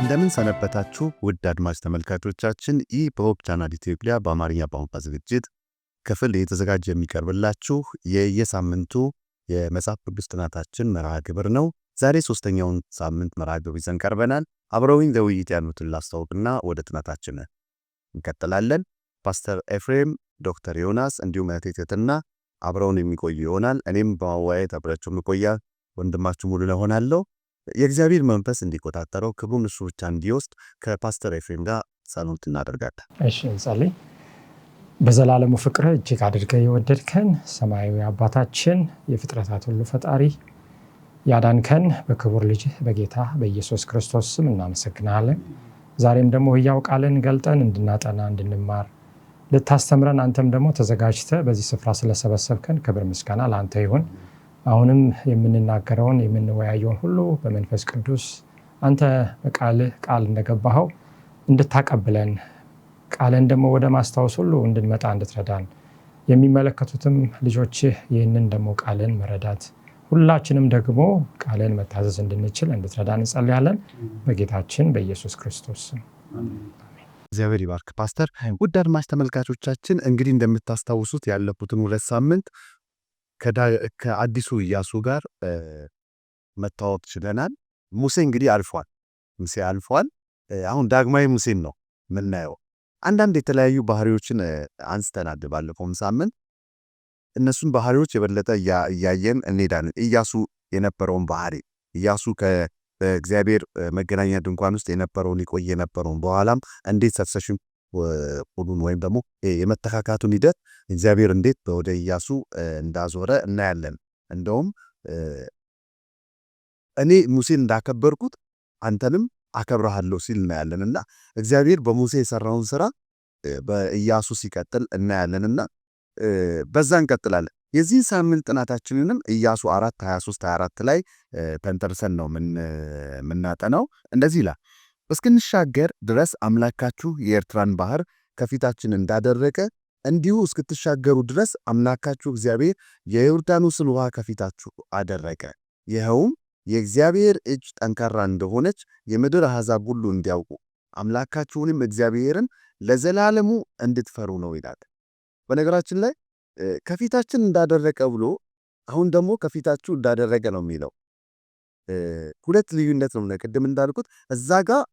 እንደምን ሰነበታችሁ ውድ አድማጭ ተመልካቾቻችን። ይህ በሆፕ ቻናል ኢትዮጵያ በአማርኛ ቋንቋ ዝግጅት ክፍል የተዘጋጀ የሚቀርብላችሁ የየሳምንቱ የመጽሐፍ ቅዱስ ጥናታችን መርሃ ግብር ነው። ዛሬ ሶስተኛውን ሳምንት መርሃ ግብር ይዘን ቀርበናል። አብረውኝ ለውይይት ያሉትን ላስታውቅና ወደ ጥናታችን እንቀጥላለን። ፓስተር ኤፍሬም፣ ዶክተር ዮናስ እንዲሁም እህቴትና አብረውን የሚቆዩ ይሆናል። እኔም በማወያየት አብራችሁ የምቆያ ወንድማችሁ ሙሉ ሆናለሁ። የእግዚአብሔር መንፈስ እንዲቆጣጠረው ክብሩን እሱ ብቻ እንዲወስድ ከፓስተር ኤፍሬም ጋር ጸሎት እናደርጋለን። እሺ እንጸልይ። በዘላለሙ ፍቅር እጅግ አድርገህ የወደድከን ሰማያዊ አባታችን፣ የፍጥረታት ሁሉ ፈጣሪ፣ ያዳንከን በክቡር ልጅ በጌታ በኢየሱስ ክርስቶስ ስም እናመሰግናለን። ዛሬም ደግሞ ሕያው ቃልን ገልጠን እንድናጠና እንድንማር ልታስተምረን አንተም ደግሞ ተዘጋጅተህ በዚህ ስፍራ ስለሰበሰብከን ክብር ምስጋና ለአንተ ይሁን። አሁንም የምንናገረውን የምንወያየውን ሁሉ በመንፈስ ቅዱስ አንተ በቃልህ ቃል እንደገባኸው እንድታቀብለን ቃልን ደግሞ ወደ ማስታወስ ሁሉ እንድንመጣ እንድትረዳን የሚመለከቱትም ልጆችህ ይህንን ደግሞ ቃልን መረዳት ሁላችንም ደግሞ ቃልን መታዘዝ እንድንችል እንድትረዳን እንጸልያለን በጌታችን በኢየሱስ ክርስቶስ ስም። እግዚአብሔር ይባርክ። ፓስተር፣ ውድ አድማጭ ተመልካቾቻችን እንግዲህ እንደምታስታውሱት ያለፉትን 2 ሳምንት ከአዲሱ ኢያሱ ጋር መታወቅ ችለናል። ሙሴ እንግዲህ አልፏል። አሁን ዳግማዊ ሙሴን ነው ምናየው። አንዳንድ የተለያዩ ባህሪዎችን አንስተናል ባለፈው ሳምንት። እነሱን ባህሪዎች የበለጠ እያየን እንሄዳለን። ኢያሱ የነበረውን ባህሪ ኢያሱ በእግዚአብሔር መገናኛ ድንኳን ውስጥ የነበረውን ይቆይ የነበረውን በኋላም እንዴት ሰክሰሽን ሁሉን ወይም ደግሞ የመተካካቱን ሂደት እግዚአብሔር እንዴት ወደ ኢያሱ እንዳዞረ እናያለን። እንደውም እኔ ሙሴን እንዳከበርኩት አንተንም አከብረሃለሁ ሲል እናያለንና እግዚአብሔር በሙሴ የሰራውን ስራ በኢያሱ ሲቀጥል እናያለንና በዛ እንቀጥላለን። የዚህ ሳምንት ጥናታችንንም ኢያሱ 4:23-24 ላይ ተንተርሰን ነው የምናጠናው። እንደዚህ ይላል፣ እስክንሻገር ድረስ አምላካችሁ የኤርትራን ባህር ከፊታችን እንዳደረቀ እንዲሁ እስክትሻገሩ ድረስ አምላካችሁ እግዚአብሔር የዮርዳኖስን ውሃ ከፊታችሁ አደረቀ። ይኸውም የእግዚአብሔር እጅ ጠንካራ እንደሆነች የምድር አሕዛብ ሁሉ እንዲያውቁ አምላካችሁንም እግዚአብሔርን ለዘላለሙ እንድትፈሩ ነው ይላል። በነገራችን ላይ ከፊታችን እንዳደረቀ ብሎ አሁን ደግሞ ከፊታችሁ እንዳደረገ ነው የሚለው። ሁለት ልዩነት ነው። ቅድም እንዳልኩት እዛ ጋር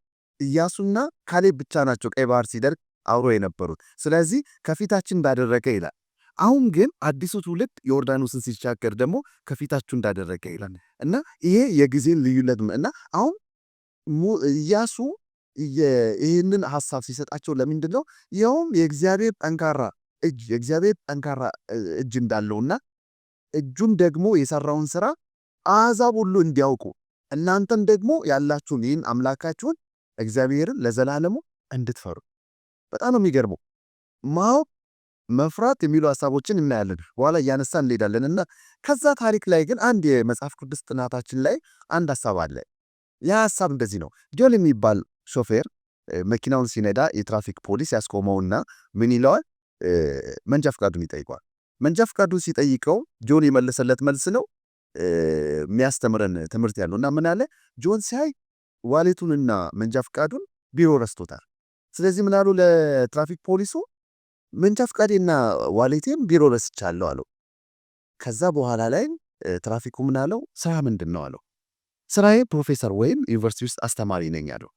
ኢያሱና ካሌብ ብቻ ናቸው ቀይ ባህር ሲደርቅ አብሮ የነበሩት። ስለዚህ ከፊታችን እንዳደረገ ይላል። አሁን ግን አዲሱ ትውልድ ዮርዳኖስን ሲሻገር ደግሞ ከፊታችሁ እንዳደረገ ይላል እና ይሄ የጊዜን ልዩነት እና አሁን ኢያሱ ይህንን ሐሳብ ሲሰጣቸው ለምንድን ነው? ይኸውም የእግዚአብሔር ጠንካራ እጅ እንዳለውና እጁን ደግሞ የሰራውን ስራ አሕዛብ ሁሉ እንዲያውቁ እናንተን ደግሞ ያላችሁን ይህን አምላካችሁን እግዚአብሔርን ለዘላለሙ እንድትፈሩ። በጣም ነው የሚገርመው። ማወቅ መፍራት የሚሉ ሐሳቦችን እናያለን፣ በኋላ እያነሳን እንሄዳለንና ከዛ ታሪክ ላይ ግን አንድ የመጽሐፍ ቅዱስ ጥናታችን ላይ አንድ ሐሳብ አለ። ያ ሐሳብ እንደዚህ ነው። ጆን የሚባል ሾፌር መኪናውን ሲነዳ የትራፊክ ፖሊስ ያስቆመውና ምን ይለዋል? መንጃ ፈቃዱን ይጠይቀዋል። መንጃ ፈቃዱን ሲጠይቀው ጆን የመለሰለት መልስ ነው የሚያስተምረን ትምህርት ያለውና ምን አለ? ጆን ሲያይ ዋሌቱንና መንጃ ፈቃዱን ቢሮ ረስቶታል። ስለዚህ ምን አሉ ለትራፊክ ፖሊሱ? መንጃ ፈቃዴና ዋሌቴም ቢሮ ረስቻለሁ አለው። ከዛ በኋላ ላይ ትራፊኩ ምን አለው? ስራ ምንድን ነው አለው። ስራዬ ፕሮፌሰር ወይም ዩኒቨርሲቲ ውስጥ አስተማሪ ነኝ አለው።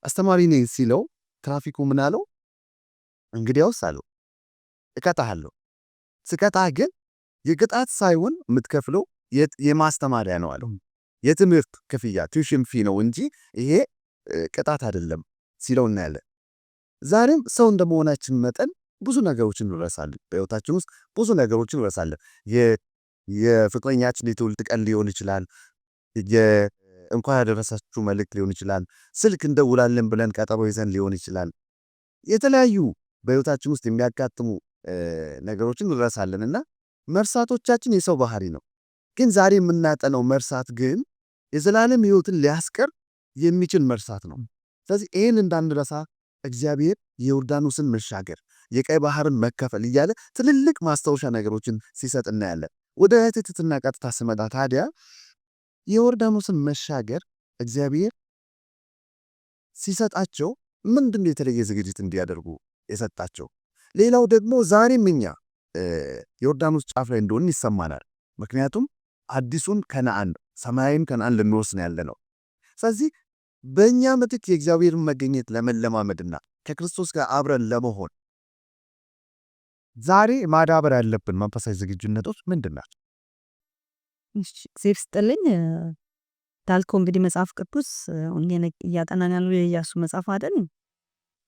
አስተማሪ ነኝ ሲለው ትራፊኩ ምን አለው? እንግዲያውስ አለው እቀጣሃለሁ። ስቀጣህ ግን የቅጣት ሳይሆን የምትከፍለው የማስተማሪያ ነው አለው። የትምህርት ክፍያ ቲዩሽን ፊ ነው እንጂ ይሄ ቅጣት አይደለም ሲለው እናያለን። ዛሬም ሰው እንደመሆናችን መጠን ብዙ ነገሮችን እንረሳለን። በሕይወታችን ውስጥ ብዙ ነገሮችን እንረሳለን። የፍቅረኛችን የትውልድ ቀን ሊሆን ይችላል። እንኳን ያደረሳችሁ መልእክት ሊሆን ይችላል። ስልክ እንደውላለን ብለን ቀጠሮ ይዘን ሊሆን ይችላል። የተለያዩ በሕይወታችን ውስጥ የሚያጋጥሙ ነገሮችን እንረሳለንና መርሳቶቻችን የሰው ባህሪ ነው። ግን ዛሬ የምናጠነው መርሳት ግን የዘላለም ሕይወትን ሊያስቀር የሚችል መርሳት ነው። ስለዚህ ይህን እንዳንረሳ እግዚአብሔር የዮርዳኖስን መሻገር የቀይ ባህርን መከፈል እያለ ትልልቅ ማስታወሻ ነገሮችን ሲሰጥ እናያለን። ወደ ትሕትና ቀጥታ ስመጣ ታዲያ የዮርዳኖስን መሻገር እግዚአብሔር ሲሰጣቸው ምንድነው የተለየ ዝግጅት እንዲያደርጉ የሰጣቸው? ሌላው ደግሞ ዛሬም እኛ ዮርዳኖስ ጫፍ ላይ እንደሆን ይሰማናል። ምክንያቱም አዲሱን ከነዓን ሰማያዊን ከነዓን ልንወስን ያለ ነው። ስለዚህ በእኛ ምትክ የእግዚአብሔርን መገኘት ለመለማመድና ከክርስቶስ ጋር አብረን ለመሆን ዛሬ ማዳበር ያለብን መንፈሳዊ ዝግጁነቶች ምንድን ናቸው? እግዚአብሔር ይስጥልኝ። እንዳልከው እንግዲህ መጽሐፍ ቅዱስ እያጠናን ያለው የኢያሱ መጽሐፍ አይደል?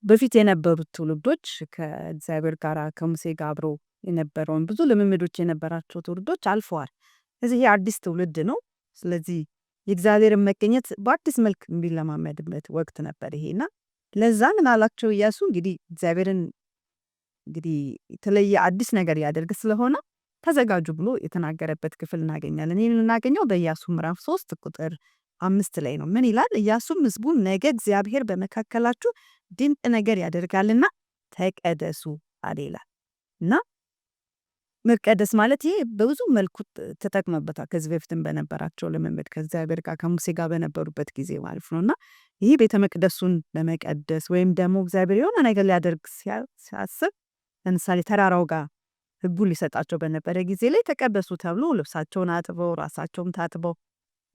በፊት የነበሩት ትውልዶች ከእግዚአብሔር ጋር ከሙሴ ጋር አብረው የነበረውን ብዙ ልምምዶች የነበራቸው ትውልዶች አልፈዋል። ስለዚህ ይሄ አዲስ ትውልድ ነው። ስለዚህ የእግዚአብሔርን መገኘት በአዲስ መልክ የሚለማመድበት ወቅት ነበር ይሄና ለዛ ምን አላቸው ኢያሱ እንግዲህ እግዚአብሔርን እንግዲህ የተለየ አዲስ ነገር ያደርግ ስለሆነ ተዘጋጁ ብሎ የተናገረበት ክፍል እናገኛለን። ይህን እናገኘው በኢያሱ ምዕራፍ 3 ቁጥር 5 ላይ ነው። ምን ይላል? ኢያሱም ሕዝቡን ነገ እግዚአብሔር በመካከላችሁ ድንቅ ነገር ያደርጋልና ተቀደሱ አለ ይላል። እና መቀደስ ማለት ይሄ በብዙ መልኩ ተጠቅመበታል። ከዚህ በፊትም በነበራቸው ልምምድ ከእግዚአብሔር ጋር ከሙሴ ጋር በነበሩበት ጊዜ ማለት ነውና ይህ ቤተ መቅደሱን ለመቀደስ ወይም ደግሞ እግዚአብሔር የሆነ ነገር ሊያደርግ ሲያስብ ለምሳሌ ተራራው ጋር ሕጉን ሊሰጣቸው በነበረ ጊዜ ላይ ተቀደሱ ተብሎ ልብሳቸውን አጥበው ራሳቸውን ታጥበው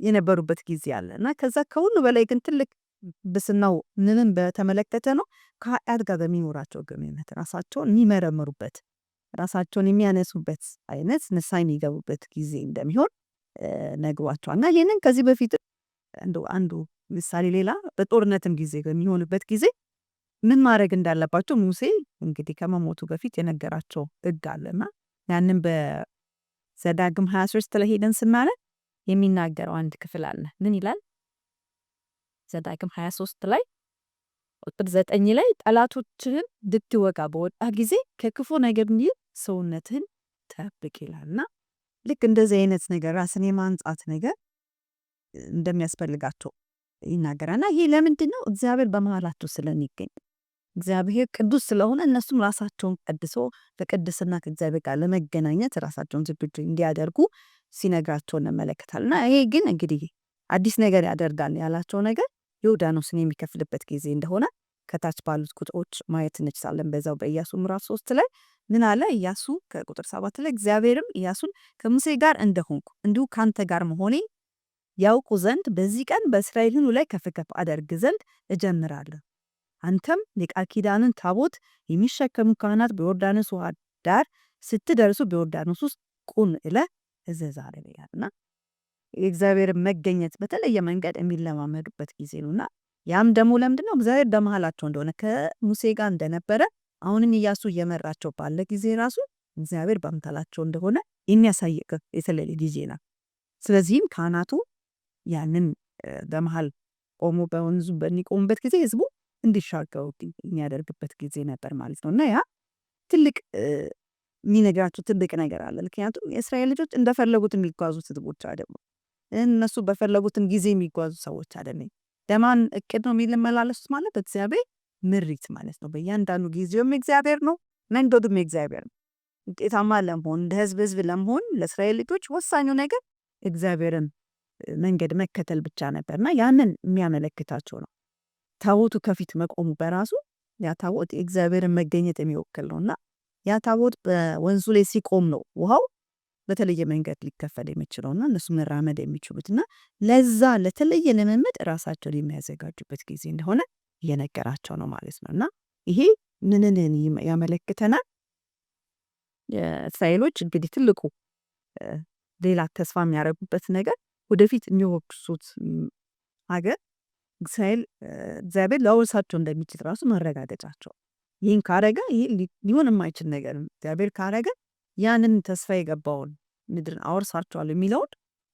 የነበሩበት ጊዜ አለ እና ከዛ ከሁሉ በላይ ግን ትልቅ ብስናው ምንም በተመለከተ ነው ከኃጢአት ጋር በሚኖራቸው ግንኙነት ራሳቸውን የሚመረምሩበት ራሳቸውን የሚያነሱበት አይነት ንስሐ የሚገቡበት ጊዜ እንደሚሆን ነግሯቸዋል። እና ይህንን ከዚህ በፊት አንዱ ምሳሌ ሌላ በጦርነትም ጊዜ በሚሆንበት ጊዜ ምን ማድረግ እንዳለባቸው ሙሴ እንግዲህ ከመሞቱ በፊት የነገራቸው ሕግ አለና ያንን በዘዳግም 23 ላይ ሄደን ስናለ የሚናገረው አንድ ክፍል አለ። ምን ይላል? ዘዳግም 23 ላይ ቁጥር 9 ላይ ጠላቶችህን ልትወጋ በወጣ ጊዜ ከክፉ ነገር ሰውነትህን ጠብቅ ይላልና ልክ እንደዚህ አይነት ነገር ራስን የማንጻት ነገር እንደሚያስፈልጋቸው ይናገራልና ይሄ ለምንድን ነው? እግዚአብሔር በመሃላቸው ስለሚገኝ እግዚአብሔር ቅዱስ ስለሆነ እነሱም ራሳቸውን ቀድሰው በቅድስና ከእግዚአብሔር ጋር ለመገናኘት ራሳቸውን ዝግጁ እንዲያደርጉ ሲነግራቸው እንመለከታልና ይሄ ግን እንግዲህ አዲስ ነገር ያደርጋል ያላቸው ነገር ዮርዳኖስን የሚከፍልበት ጊዜ እንደሆነ ከታች ባሉት ቁጥሮች ማየት እንችላለን። በዛው በኢያሱ ምዕራፍ 3 ላይ ምን አለ? ኢያሱ ከቁጥር 7 ላይ እግዚአብሔርም ኢያሱን ከሙሴ ጋር እንደሆንኩ እንዲሁ ካንተ ጋር መሆኔ ያውቁ ዘንድ በዚህ ቀን በእስራኤል ሁሉ ላይ ከፍ ከፍ አደርግ ዘንድ እጀምራለሁ። አንተም የቃል ኪዳንን ታቦት የሚሸከሙ ካህናት በዮርዳኖስ ውሃ ዳር ስትደርሱ በዮርዳኖስ ውስጥ ቁም እለህ እዘዝ አለ ይላልና የእግዚአብሔር መገኘት በተለየ መንገድ የሚለማመዱበት ጊዜ ነውና ያም ደግሞ ለምንድነው? እግዚአብሔር በመሃላቸው እንደሆነ ከሙሴ ጋር እንደነበረ አሁንም ኢያሱ እየመራቸው ባለ ጊዜ ራሱ እግዚአብሔር በመሃላቸው እንደሆነ የሚያሳይ የተለየ ጊዜ ነው። ስለዚህም ካህናቱ ያንን በመሃል ቆሞ በወንዙ በሚቆሙበት ጊዜ ህዝቡ እንዲሻገሩ የሚያደርግበት ጊዜ ነበር ማለት ነው። እና ያ ትልቅ የሚነግራቸው ትልቅ ነገር አለ። ምክንያቱም የእስራኤል ልጆች እንደፈለጉት የሚጓዙት ህዝቦች አይደሉም። እነሱ በፈለጉትን ጊዜ የሚጓዙ ሰዎች አይደለም። ለማን እቅድ ነው የሚመላለሱት? ማለት በእግዚአብሔር ምሪት ማለት ነው። በእያንዳንዱ ጊዜውም እግዚአብሔር ነው፣ መንገዱም እግዚአብሔር ነው። ውጤታማ ለመሆን እንደ ህዝብ ለመሆን ለእስራኤል ልጆች ወሳኙ ነገር እግዚአብሔርን መንገድ መከተል ብቻ ነበርና ያንን የሚያመለክታቸው ነው። ታቦቱ ከፊት መቆሙ በራሱ ያ ታቦት የእግዚአብሔርን መገኘት የሚወክል ነውና ያ ታቦት በወንዙ ላይ ሲቆም ነው ውሃው በተለየ መንገድ ሊከፈል የሚችለውና እነሱ መራመድ የሚችሉትና ለዛ ለተለየ ልምምድ ራሳቸውን የሚያዘጋጁበት ጊዜ እንደሆነ እየነገራቸው ነው ማለት ነውና ይሄ ምንን ያመለክተናል? እስራኤሎች እንግዲህ ትልቁ ሌላ ተስፋ የሚያደርጉበት ነገር ወደፊት የሚወርሱት ሀገር እግዚአብሔር ላወርሳቸው እንደሚችል ራሱ ማረጋገጫቸው። ይህን ካረገ ይህ ሊሆን የማይችል ነገር እግዚአብሔር ካረገ ያንን ተስፋ የገባውን ምድርን አወርሳቸዋለሁ የሚለውን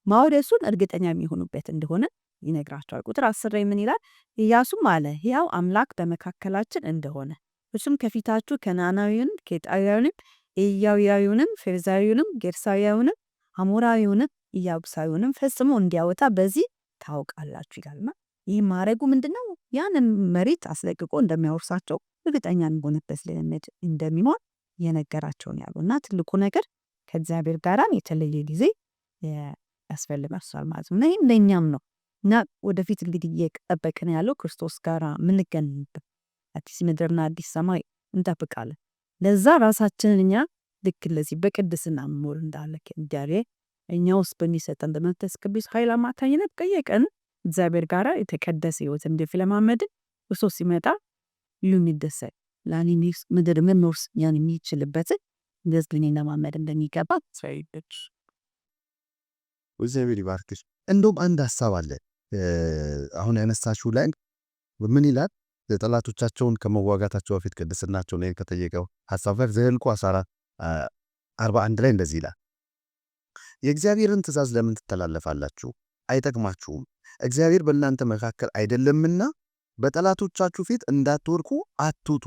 ማውደሱን እርግጠኛ የሚሆኑበት እንደሆነ ይነግራቸዋል። ቁጥር 10 ላይ ምን ይላል? ኢያሱም አለ ሕያው አምላክ በመካከላችን እንደሆነ እሱም ከፊታችሁ ከነዓናዊውን፣ ኬጣውያንም፣ ኢያዊያዊውንም፣ ፌርዛዊውንም፣ ጌርሳዊያዊውንም፣ አሞራዊውንም፣ ኢያቡሳዊውንም ፈጽሞ እንዲያወጣ በዚህ ታውቃላችሁ ይላልና ይህ ማድረጉ ምንድነው? ያንን መሬት አስለቅቆ እንደሚያወርሳቸው እርግጠኛ የሚሆንበት ልምምድ እንደሚሆን የነገራቸውን ያሉና ትልቁ ነገር ከእግዚአብሔር ጋራም የተለየ ጊዜ ያስፈልጋል ማለት ነው። ይህም ለእኛም ነው እና ወደፊት እንግዲህ እየጠበቅን ያለው ክርስቶስ ጋር የምንገናኝበት አዲስ ምድርና አዲስ ሰማይ እንጠብቃለን። ለዛ ራሳችንን እኛ ልክ ለዚህ በቅድስና መኖር እንዳለ እንዲያሬ እኛ ውስጥ በሚሰጠን በመንፈስ ቅዱስ ኃይል አማካኝነት በየቀን እግዚአብሔር ጋር የተቀደሰ ህይወት እንድንለማመድን ክርስቶስ ሲመጣ የሚደሰት ላኒኒስ ምድር መኖር ያን የሚችልበት እንደዚህ ለማመድ እንደሚገባ ሳይደች እግዚአብሔር ይባርክሽ። እንደውም አንድ ሐሳብ አለ አሁን ያነሳሽው ላይ ምን ይላል? ጠላቶቻቸውን ከመዋጋታቸው በፊት ቅድስናቸውን ከጠየቀው ሐሳብ ጋር ዘኍልቍ 14:41 ላይ እንደዚህ ይላል፣ የእግዚአብሔርን ትእዛዝ ለምን ትተላለፋላችሁ? አይጠቅማችሁም። እግዚአብሔር በእናንተ መካከል አይደለምና በጠላቶቻችሁ ፊት እንዳትወድቁ አትውጡ።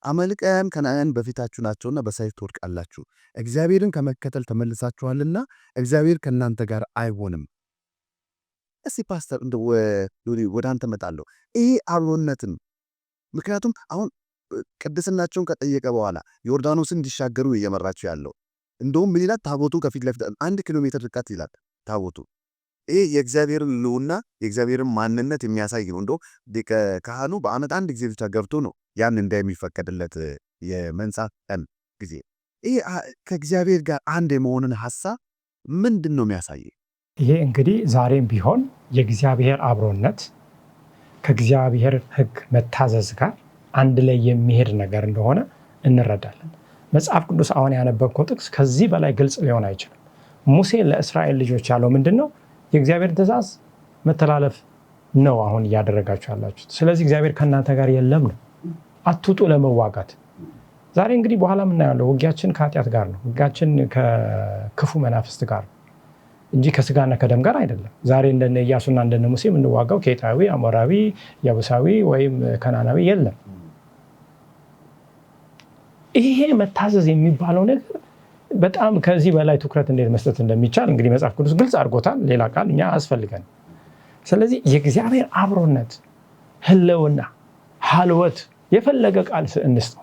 አማሌቃውያን ከነዓን በፊታችሁ ናቸውና በሰይፍ ትወድቃላችሁ። እግዚአብሔርን ከመከተል ተመልሳችኋልና እግዚአብሔር ከእናንተ ጋር አይሆንም። እስቲ ፓስተር ወደ አንተ መጣለሁ። ይሄ አብሮነትን ምክንያቱም አሁን ቅድስናቸውን ከጠየቀ በኋላ ዮርዳኖስን እንዲሻገሩ እየመራቸው ያለው እንደውም ምን ይላል? ታቦቱ ከፊት ለፊት 1 ኪሎ ሜትር ርቀት ይላል ታቦቱ። ይሄ የእግዚአብሔርን ልውና የእግዚአብሔርን ማንነት የሚያሳይ ነው። እንደው ካህኑ በዓመት አንድ ጊዜ ብቻ ገብቶ ነው ያን እንደሚፈቀድለት የመንጻት ቀን ጊዜ። ይሄ ከእግዚአብሔር ጋር አንድ የመሆንን ሐሳብ ምንድን ነው የሚያሳይ? ይሄ እንግዲህ ዛሬም ቢሆን የእግዚአብሔር አብሮነት ከእግዚአብሔር ሕግ መታዘዝ ጋር አንድ ላይ የሚሄድ ነገር እንደሆነ እንረዳለን። መጽሐፍ ቅዱስ አሁን ያነበብከው ጥቅስ ከዚህ በላይ ግልጽ ሊሆን አይችልም። ሙሴ ለእስራኤል ልጆች ያለው ምንድን ነው? የእግዚአብሔር ትእዛዝ መተላለፍ ነው አሁን እያደረጋችሁ ያላችሁት። ስለዚህ እግዚአብሔር ከእናንተ ጋር የለም ነው፣ አትውጡ ለመዋጋት። ዛሬ እንግዲህ በኋላ የምናየው ውጊያችን ከኃጢአት ጋር ነው፣ ውጊያችን ከክፉ መናፍስት ጋር ነው እንጂ ከስጋና ከደም ጋር አይደለም። ዛሬ እንደነ ኢያሱና እንደነ ሙሴ የምንዋጋው ኬጣዊ፣ አሞራዊ፣ ያቡሳዊ ወይም ከናናዊ የለም። ይሄ መታዘዝ የሚባለው ነገር በጣም ከዚህ በላይ ትኩረት እንዴት መስጠት እንደሚቻል እንግዲህ መጽሐፍ ቅዱስ ግልጽ አድርጎታል። ሌላ ቃል እኛ አያስፈልገን። ስለዚህ የእግዚአብሔር አብሮነት፣ ህልውና፣ ሀልወት የፈለገ ቃል እንስጠው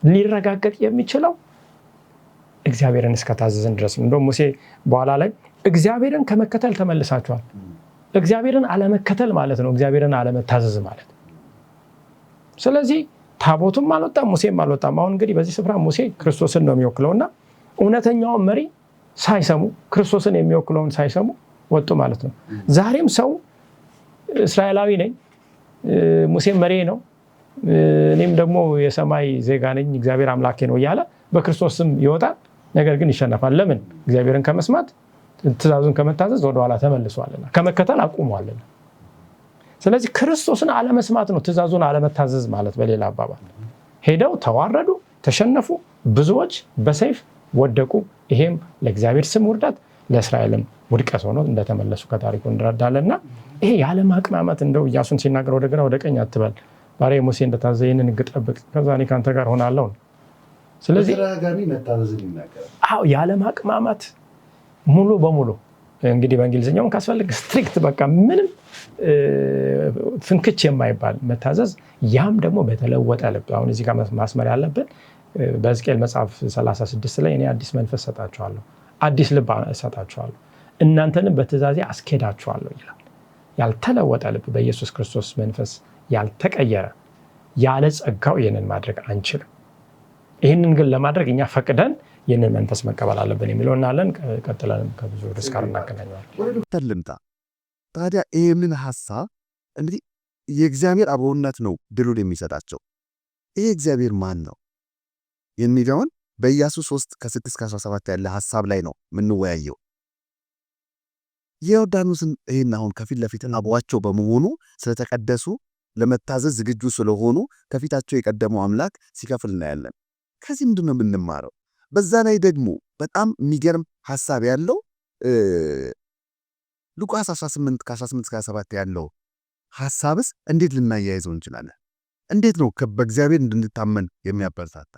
ሊረጋገጥ የሚችለው እግዚአብሔርን እስከታዘዝን ድረስ ነው። እንደውም ሙሴ በኋላ ላይ እግዚአብሔርን ከመከተል ተመልሳችኋል። እግዚአብሔርን አለመከተል ማለት ነው እግዚአብሔርን አለመታዘዝ ማለት። ስለዚህ ታቦቱም አልወጣም፣ ሙሴም አልወጣም። አሁን እንግዲህ በዚህ ስፍራ ሙሴ ክርስቶስን ነው የሚወክለውና እውነተኛውን መሪ ሳይሰሙ ክርስቶስን የሚወክለውን ሳይሰሙ ወጡ ማለት ነው። ዛሬም ሰው እስራኤላዊ ነኝ፣ ሙሴም መሪ ነው፣ እኔም ደግሞ የሰማይ ዜጋ ነኝ፣ እግዚአብሔር አምላኬ ነው እያለ በክርስቶስ ስም ይወጣል። ነገር ግን ይሸነፋል። ለምን? እግዚአብሔርን ከመስማት ትእዛዙን ከመታዘዝ ወደኋላ ተመልሷልና ከመከተል አቁሟልና። ስለዚህ ክርስቶስን አለመስማት ነው ትእዛዙን አለመታዘዝ ማለት። በሌላ አባባል ሄደው ተዋረዱ፣ ተሸነፉ፣ ብዙዎች በሰይፍ ወደቁ። ይሄም ለእግዚአብሔር ስም ውርደት ለእስራኤልም ውድቀት ሆኖ እንደተመለሱ ከታሪኩ እንረዳለንና ይሄ ያለማቅማማት እንደው ኢያሱን ሲናገር ወደ ግራ ወደ ቀኝ አትበል፣ ባሪያዬ ሙሴ እንደታዘዘ ይህንን ሕግ ጠብቅ፣ ከዛ እኔ ካንተ ጋር ሆናለሁ። ስለዚህ ያለማቅማማት ሙሉ በሙሉ እንግዲህ በእንግሊዝኛው ካስፈልግ ስትሪክት በቃ ምንም ፍንክች የማይባል መታዘዝ፣ ያም ደግሞ በተለወጠ ልብ። አሁን እዚህ ጋር ማስመር ያለብን በሕዝቅኤል መጽሐፍ 36 ላይ እኔ አዲስ መንፈስ ሰጣችኋለሁ፣ አዲስ ልብ ሰጣችኋለሁ፣ እናንተንም በትእዛዜ አስኬዳችኋለሁ ይላል። ያልተለወጠ ልብ በኢየሱስ ክርስቶስ መንፈስ ያልተቀየረ ያለ ጸጋው ይህንን ማድረግ አንችልም። ይህንን ግን ለማድረግ እኛ ፈቅደን ይህንን መንፈስ መቀበል አለብን የሚለው እናለን። ቀጥለን ከብዙ ርዕስ ጋር እናገናኘዋለን። ወደ ዶክተር ልምጣ። ታዲያ ይህንን ሐሳብ እንግዲህ የእግዚአብሔር አብሮነት ነው ድሉን የሚሰጣቸው። ይህ እግዚአብሔር ማን ነው የሚለውን በኢያሱ 3:6-17 ያለ ሐሳብ ላይ ነው የምንወያየው። የዮርዳኖስን ይህን አሁን ከፊት ለፊት አብሯቸው በመሆኑ ስለተቀደሱ ለመታዘዝ ዝግጁ ስለሆኑ ከፊታቸው የቀደመው አምላክ ሲከፍል እናያለን። ከዚህ ምንድን ነው የምንማረው? በዛ ላይ ደግሞ በጣም የሚገርም ሐሳብ ያለው ሉቃስ 18:18-27 ያለው ሐሳብስ እንዴት ልናያይዘው እንችላለን? እንዴት ነው በእግዚአብሔር እንድንታመን የሚያበረታታ?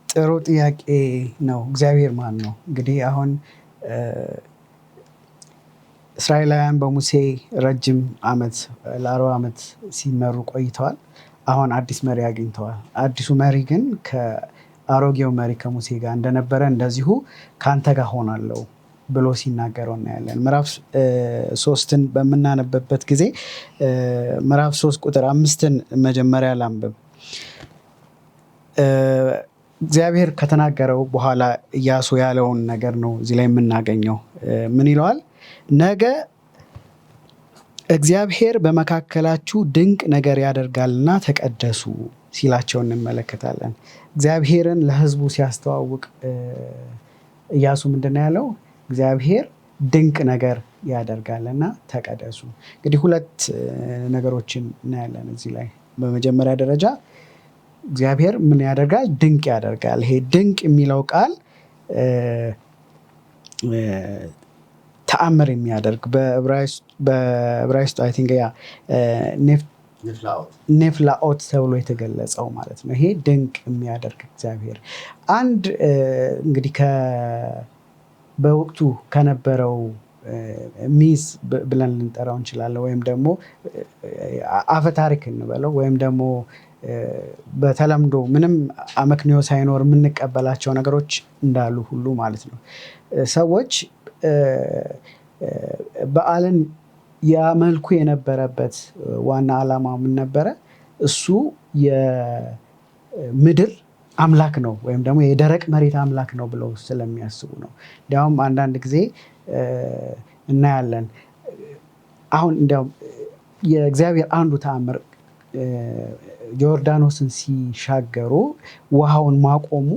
ጥሩ ጥያቄ ነው። እግዚአብሔር ማን ነው? እንግዲህ አሁን እስራኤላውያን በሙሴ ረጅም ዓመት ለ40 ዓመት ሲመሩ ቆይተዋል። አሁን አዲስ መሪ አግኝተዋል። አዲሱ መሪ ግን ከአሮጌው መሪ ከሙሴ ጋር እንደነበረ እንደዚሁ ከአንተ ጋር ሆናለሁ ብሎ ሲናገረው እናያለን። ምዕራፍ 3ን በምናነብበት ጊዜ ምዕራፍ 3 ቁጥር 5ን መጀመሪያ ላንብብ። እግዚአብሔር ከተናገረው በኋላ ኢያሱ ያለውን ነገር ነው እዚህ ላይ የምናገኘው። ምን ይለዋል? ነገ እግዚአብሔር በመካከላችሁ ድንቅ ነገር ያደርጋልና ተቀደሱ ሲላቸው እንመለከታለን። እግዚአብሔርን ለሕዝቡ ሲያስተዋውቅ ኢያሱ ምንድን ነው ያለው? እግዚአብሔር ድንቅ ነገር ያደርጋልና ተቀደሱ። እንግዲህ ሁለት ነገሮችን እናያለን እዚህ ላይ። በመጀመሪያ ደረጃ እግዚአብሔር ምን ያደርጋል? ድንቅ ያደርጋል። ይሄ ድንቅ የሚለው ቃል ተአምር የሚያደርግ በዕብራይስጡ አይ ቲንክ ያ ኔፍላኦት ተብሎ የተገለጸው ማለት ነው። ይሄ ድንቅ የሚያደርግ እግዚአብሔር አንድ እንግዲህ በወቅቱ ከነበረው ሚዝ ብለን ልንጠራው እንችላለን፣ ወይም ደግሞ አፈታሪክ እንበለው፣ ወይም ደግሞ በተለምዶ ምንም አመክንዮ ሳይኖር የምንቀበላቸው ነገሮች እንዳሉ ሁሉ ማለት ነው። ሰዎች በዓልን ያመልኩ የነበረበት ዋና ዓላማ ምን ነበረ? እሱ የምድር አምላክ ነው ወይም ደግሞ የደረቅ መሬት አምላክ ነው ብለው ስለሚያስቡ ነው። እንዲያውም አንዳንድ ጊዜ እናያለን። አሁን እንዲያውም የእግዚአብሔር አንዱ ተአምር ዮርዳኖስን ሲሻገሩ ውሃውን ማቆሙ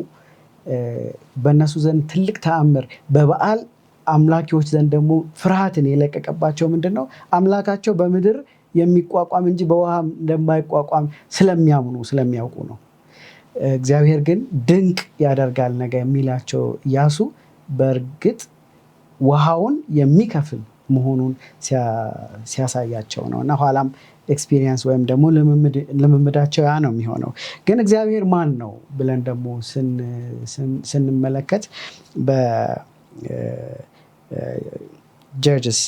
በእነሱ ዘንድ ትልቅ ተአምር፣ በበዓል አምላኪዎች ዘንድ ደግሞ ፍርሃትን የለቀቀባቸው ምንድን ነው? አምላካቸው በምድር የሚቋቋም እንጂ በውሃ እንደማይቋቋም ስለሚያውቁ ነው። እግዚአብሔር ግን ድንቅ ያደርጋል ነገ የሚላቸው ኢያሱ በእርግጥ ውሃውን የሚከፍል መሆኑን ሲያሳያቸው ነው። እና ኋላም ኤክስፒሪየንስ ወይም ደግሞ ልምምዳቸው ያ ነው የሚሆነው። ግን እግዚአብሔር ማን ነው ብለን ደግሞ ስንመለከት ጀጅስ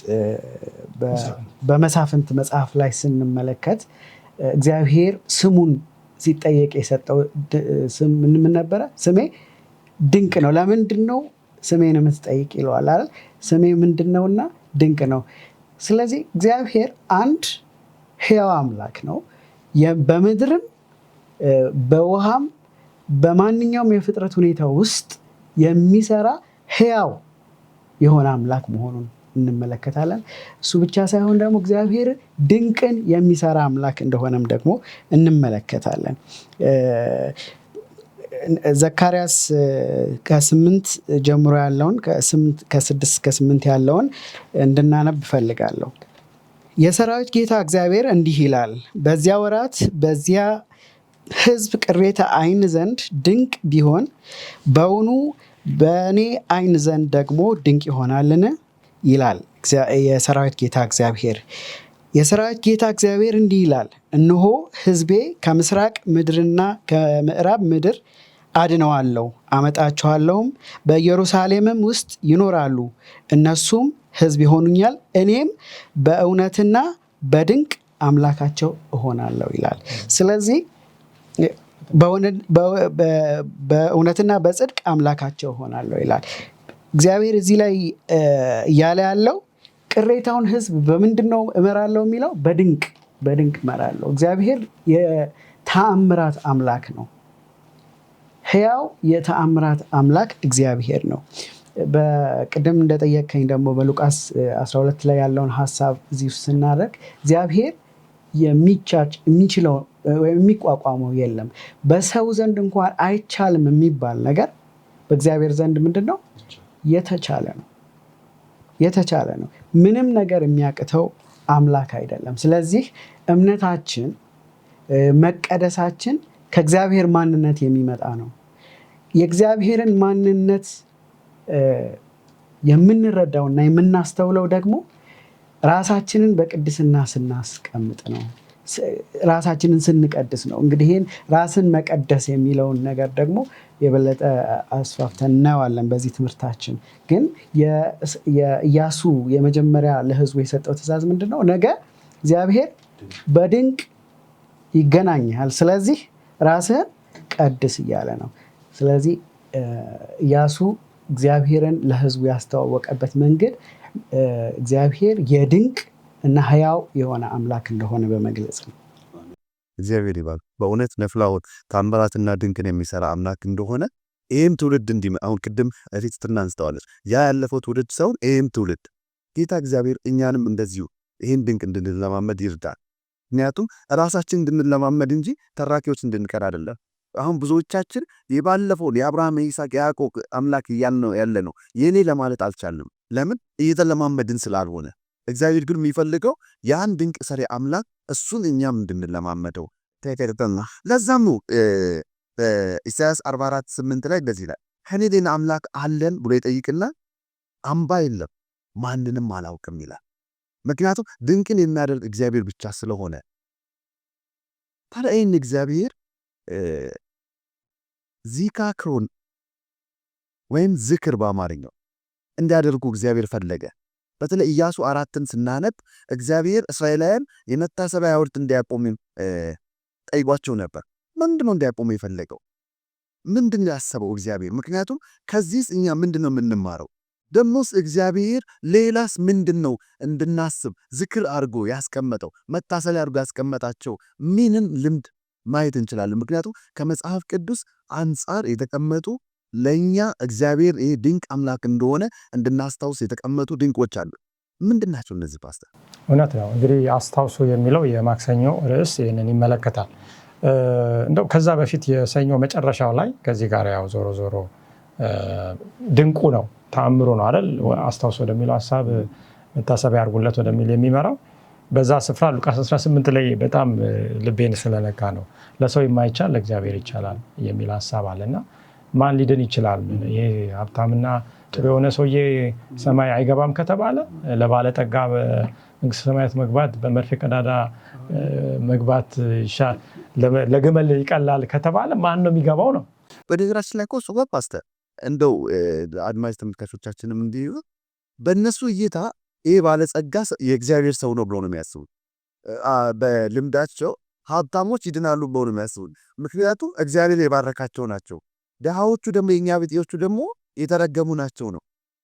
በመሳፍንት መጽሐፍ ላይ ስንመለከት እግዚአብሔር ስሙን ሲጠየቅ የሰጠው ስም ምን ነበረ? ስሜ ድንቅ ነው። ለምንድን ነው ስሜን የምትጠይቅ ይለዋል አይደል? ስሜ ምንድን ነውና ድንቅ ነው። ስለዚህ እግዚአብሔር አንድ ሕያው አምላክ ነው። በምድርም በውሃም በማንኛውም የፍጥረት ሁኔታ ውስጥ የሚሰራ ሕያው የሆነ አምላክ መሆኑን እንመለከታለን። እሱ ብቻ ሳይሆን ደግሞ እግዚአብሔር ድንቅን የሚሰራ አምላክ እንደሆነም ደግሞ እንመለከታለን። ዘካርያስ ከ8 ጀምሮ ያለውን ከ6 እስከ 8 ያለውን እንድናነብ እፈልጋለሁ። የሰራዊት ጌታ እግዚአብሔር እንዲህ ይላል፣ በዚያ ወራት በዚያ ሕዝብ ቅሬታ ዓይን ዘንድ ድንቅ ቢሆን በውኑ በእኔ ዓይን ዘንድ ደግሞ ድንቅ ይሆናልን? ይላል የሰራዊት ጌታ እግዚአብሔር። የሰራዊት ጌታ እግዚአብሔር እንዲህ ይላል፣ እነሆ ሕዝቤ ከምስራቅ ምድርና ከምዕራብ ምድር አድነዋለሁ፣ አመጣቸዋለሁም፣ በኢየሩሳሌምም ውስጥ ይኖራሉ፣ እነሱም ሕዝብ ይሆኑኛል፣ እኔም በእውነትና በድንቅ አምላካቸው እሆናለሁ ይላል። ስለዚህ በእውነትና በጽድቅ አምላካቸው እሆናለሁ ይላል እግዚአብሔር። እዚህ ላይ እያለ ያለው ቅሬታውን ሕዝብ በምንድን ነው እመራለሁ የሚለው? በድንቅ እመራለሁ። እግዚአብሔር የተአምራት አምላክ ነው። ሕያው የተአምራት አምላክ እግዚአብሔር ነው። በቅድም እንደጠየቀኝ ደግሞ በሉቃስ 12 ላይ ያለውን ሀሳብ እዚህ ውስጥ ስናደርግ እግዚአብሔር የሚችለው ወይም የሚቋቋመው የለም። በሰው ዘንድ እንኳን አይቻልም የሚባል ነገር በእግዚአብሔር ዘንድ ምንድን ነው? የተቻለ ነው። ምንም ነገር የሚያቅተው አምላክ አይደለም። ስለዚህ እምነታችን፣ መቀደሳችን ከእግዚአብሔር ማንነት የሚመጣ ነው። የእግዚአብሔርን ማንነት የምንረዳውና የምናስተውለው ደግሞ ራሳችንን በቅድስና ስናስቀምጥ ነው። ራሳችንን ስንቀድስ ነው። እንግዲህ ይህን ራስን መቀደስ የሚለውን ነገር ደግሞ የበለጠ አስፋፍተን እናየዋለን በዚህ ትምህርታችን። ግን የኢያሱ የመጀመሪያ ለሕዝቡ የሰጠው ትእዛዝ ምንድን ነው? ነገ እግዚአብሔር በድንቅ ይገናኛል፣ ስለዚህ ራስህን ቀድስ እያለ ነው። ስለዚህ ኢያሱ እግዚአብሔርን ለህዝቡ ያስተዋወቀበት መንገድ እግዚአብሔር የድንቅ እና ህያው የሆነ አምላክ እንደሆነ በመግለጽ ነው። እግዚአብሔር ይባል። በእውነት ነፍላውን ታምራትና ድንቅን የሚሰራ አምላክ እንደሆነ ይህም ትውልድ አሁን ቅድም ሪትትና አንስተዋለች። ያ ያለፈው ትውልድ ሰውን ይህም ትውልድ ጌታ እግዚአብሔር እኛንም እንደዚሁ ይህን ድንቅ እንድንለማመድ ይርዳል። ምክንያቱም ራሳችን እንድንለማመድ እንጂ ተራኪዎች እንድንቀር አይደለም። አሁን ብዙዎቻችን የባለፈውን የአብርሃም የይስሐቅ የያዕቆብ አምላክ ያለ ነው የኔ ለማለት አልቻልንም። ለምን? እየተለማመድን ስላልሆነ። እግዚአብሔር ግን የሚፈልገው ያን ድንቅ ሰሪ አምላክ እሱን እኛም እንድንለማመደው ተከተልና ለዛም ነው ኢሳይያስ 44:8 ላይ እንደዚህ ይላል፣ ከኔ ሌላ አምላክ አለን ብሎ ይጠይቅና አምባ የለም ማንንም አላውቅም ይላል። ምክንያቱም ድንቅን የሚያደርግ እግዚአብሔር ብቻ ስለሆነ። ታዲያ ይህን እግዚአብሔር ዚካክሮን ወይም ዝክር በአማርኛው እንዲያደርጉ እግዚአብሔር ፈለገ። በተለይ ኢያሱ 4ን ስናነብ እግዚአብሔር እስራኤላውያን የመታሰቢያ ሐውልት እንዲያቆሙ ጠይቋቸው ነበር። ምንድነው እንዲያቆሙ የፈለገው? ምንድነው ያሰበው እግዚአብሔር? ምክንያቱም ከዚህስ እኛ ምንድነው የምንማረው? ደሞስ እግዚአብሔር ሌላስ ምንድነው እንድናስብ ዝክር አድርጎ ያስቀመጠው? መታሰቢያ አድርጎ ያስቀመጣቸው ምንን ልምድ ማየት እንችላለን? ምክንያቱም ከመጽሐፍ ቅዱስ አንጻር የተቀመጡ ለኛ እግዚአብሔር ይሄ ድንቅ አምላክ እንደሆነ እንድናስታውስ የተቀመጡ ድንቆች አሉ። ምንድናቸው እነዚህ ፓስተር? እውነት ነው። እንግዲህ አስታውሱ የሚለው የማክሰኞ ርዕስ ይህንን ይመለከታል። እንደው ከዛ በፊት የሰኞ መጨረሻው ላይ ከዚህ ጋር ያው ዞሮ ዞሮ ድንቁ ነው ተአምሩ ነው አይደል? አስታውሱ ወደሚለው ሐሳብ መታሰቢያ አድርጉለት ወደሚል የሚመራው በዛ ስፍራ ሉቃስ 18 ላይ በጣም ልቤን ስለነካ ነው። ለሰው የማይቻል ለእግዚአብሔር ይቻላል የሚል ሐሳብ አለና ማን ሊድን ይችላል? ይሄ ሀብታምና ጥሩ የሆነ ሰውዬ ሰማይ አይገባም ከተባለ ለባለጠጋ በመንግስተ ሰማያት መግባት በመርፌ ቀዳዳ መግባት ለግመል ይቀላል ከተባለ ማን ነው የሚገባው ነው? በነገራችን ላይ እኮ ሱባ ፓስተር እንደው አድማጭ ተመልካቾቻችንም እንዲሁ በእነሱ እይታ ይሄ ባለጸጋ የእግዚአብሔር ሰው ነው ብሎ ነው የሚያስቡት። በልምዳቸው ሀብታሞች ይድናሉ ብሎ ነው የሚያስቡት። ምክንያቱም እግዚአብሔር የባረካቸው ናቸው። ደሃዎቹ ደግሞ የኛ ቤቴዎቹ ደግሞ የተረገሙ ናቸው ነው።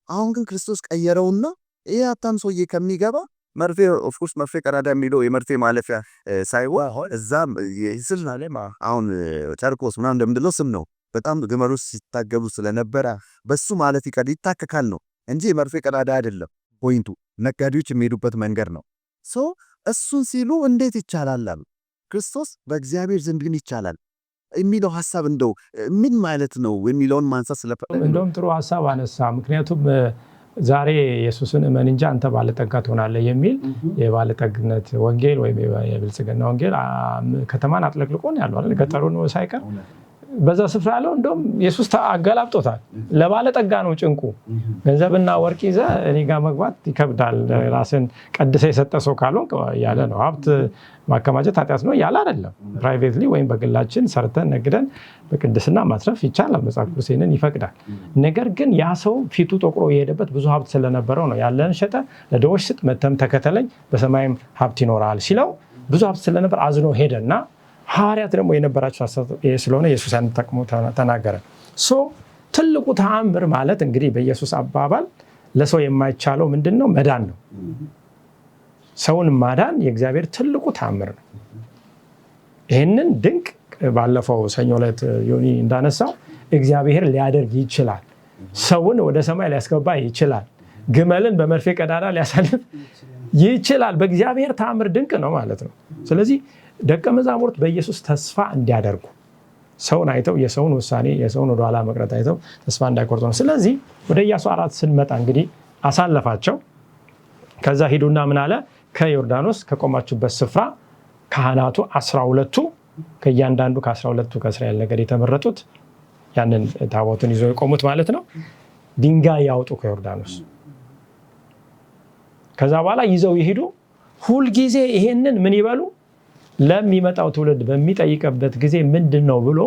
አሁን ግን ክርስቶስ ቀየረውና ይሄ ሀብታም ሰውዬ ከሚገባ መርፌ ኦፍኮርስ መርፌ ቀዳዳ የሚለው የመርፌ ማለፊያ ሳይሆን እዛም ይስል አሁን ጨርቆስ ምናምን እንደምንለው ስም ነው። በጣም ግመሎች ሲታገቡ ስለነበረ በሱ ማለት ይታከካል ነው እንጂ የመርፌ ቀዳዳ አይደለም። ፖይንቱ ነጋዴዎች የሚሄዱበት መንገድ ነው። እሱን ሲሉ እንዴት ይቻላል አሉ። ክርስቶስ በእግዚአብሔር ዘንድ ግን ይቻላል የሚለው ሐሳብ እንደው ምን ማለት ነው የሚለውን ማንሳት ስለፈለገ እንደውም ጥሩ ሐሳብ አነሳ። ምክንያቱም ዛሬ ኢየሱስን እመን እንጂ አንተ ባለጠጋ ትሆናለህ የሚል የባለጠግነት ወንጌል ወይም የብልጽግና ወንጌል ከተማን አጥለቅልቆን ያለው አይደል? ገጠሩን ሳይቀር በዛ ስፍራ ያለው እንደውም ኢየሱስ አገላብጦታል። ለባለጠጋ ነው ጭንቁ። ገንዘብና ወርቅ ይዘ እኔ ጋር መግባት ይከብዳል፣ ራስን ቀድሰ የሰጠ ሰው ካልሆንክ ያለ ነው። ሀብት ማከማቸት ኃጢአት ነው ያለ አይደለም። ፕራይቬትሊ ወይም በግላችን ሰርተን ነግደን በቅድስና ማትረፍ ይቻላል። መጽሐፍ ቅዱስ ይህንን ይፈቅዳል። ነገር ግን ያ ሰው ፊቱ ጠቁሮ የሄደበት ብዙ ሀብት ስለነበረው ነው። ያለን ሸጠ ለድሆች ስጥ፣ መተም ተከተለኝ፣ በሰማይም ሀብት ይኖራል ሲለው ብዙ ሀብት ስለነበር አዝኖ ሄደና ሐዋርያት ደግሞ የነበራቸው ስለሆነ ኢየሱስ ያን ተጠቅሞ ተናገረ። ትልቁ ተአምር ማለት እንግዲህ በኢየሱስ አባባል ለሰው የማይቻለው ምንድነው? መዳን ነው። ሰውን ማዳን የእግዚአብሔር ትልቁ ተአምር ነው። ይህንን ድንቅ ባለፈው ሰኞ ዕለት ዮኒ እንዳነሳው እግዚአብሔር ሊያደርግ ይችላል። ሰውን ወደ ሰማይ ሊያስገባ ይችላል። ግመልን በመርፌ ቀዳዳ ሊያሳልፍ ይችላል። በእግዚአብሔር ተአምር ድንቅ ነው ማለት ነው። ስለዚህ ደቀ መዛሙርት በኢየሱስ ተስፋ እንዲያደርጉ ሰውን አይተው የሰውን ውሳኔ የሰውን ወደ ኋላ መቅረት አይተው ተስፋ እንዳይቆርጡ ነው። ስለዚህ ወደ ኢያሱ 4 ስንመጣ እንግዲህ አሳለፋቸው። ከዛ ሂዱና ምን አለ? ከዮርዳኖስ ከቆማችሁበት ስፍራ ካህናቱ 12ቱ ከእያንዳንዱ ከ12ቱ ከእስራኤል ነገድ የተመረጡት ያንን ታቦቱን ይዘው የቆሙት ማለት ነው ድንጋይ ያውጡ ከዮርዳኖስ። ከዛ በኋላ ይዘው ይሄዱ። ሁልጊዜ ይሄንን ምን ይበሉ? ለሚመጣው ትውልድ በሚጠይቅበት ጊዜ ምንድነው ብሎ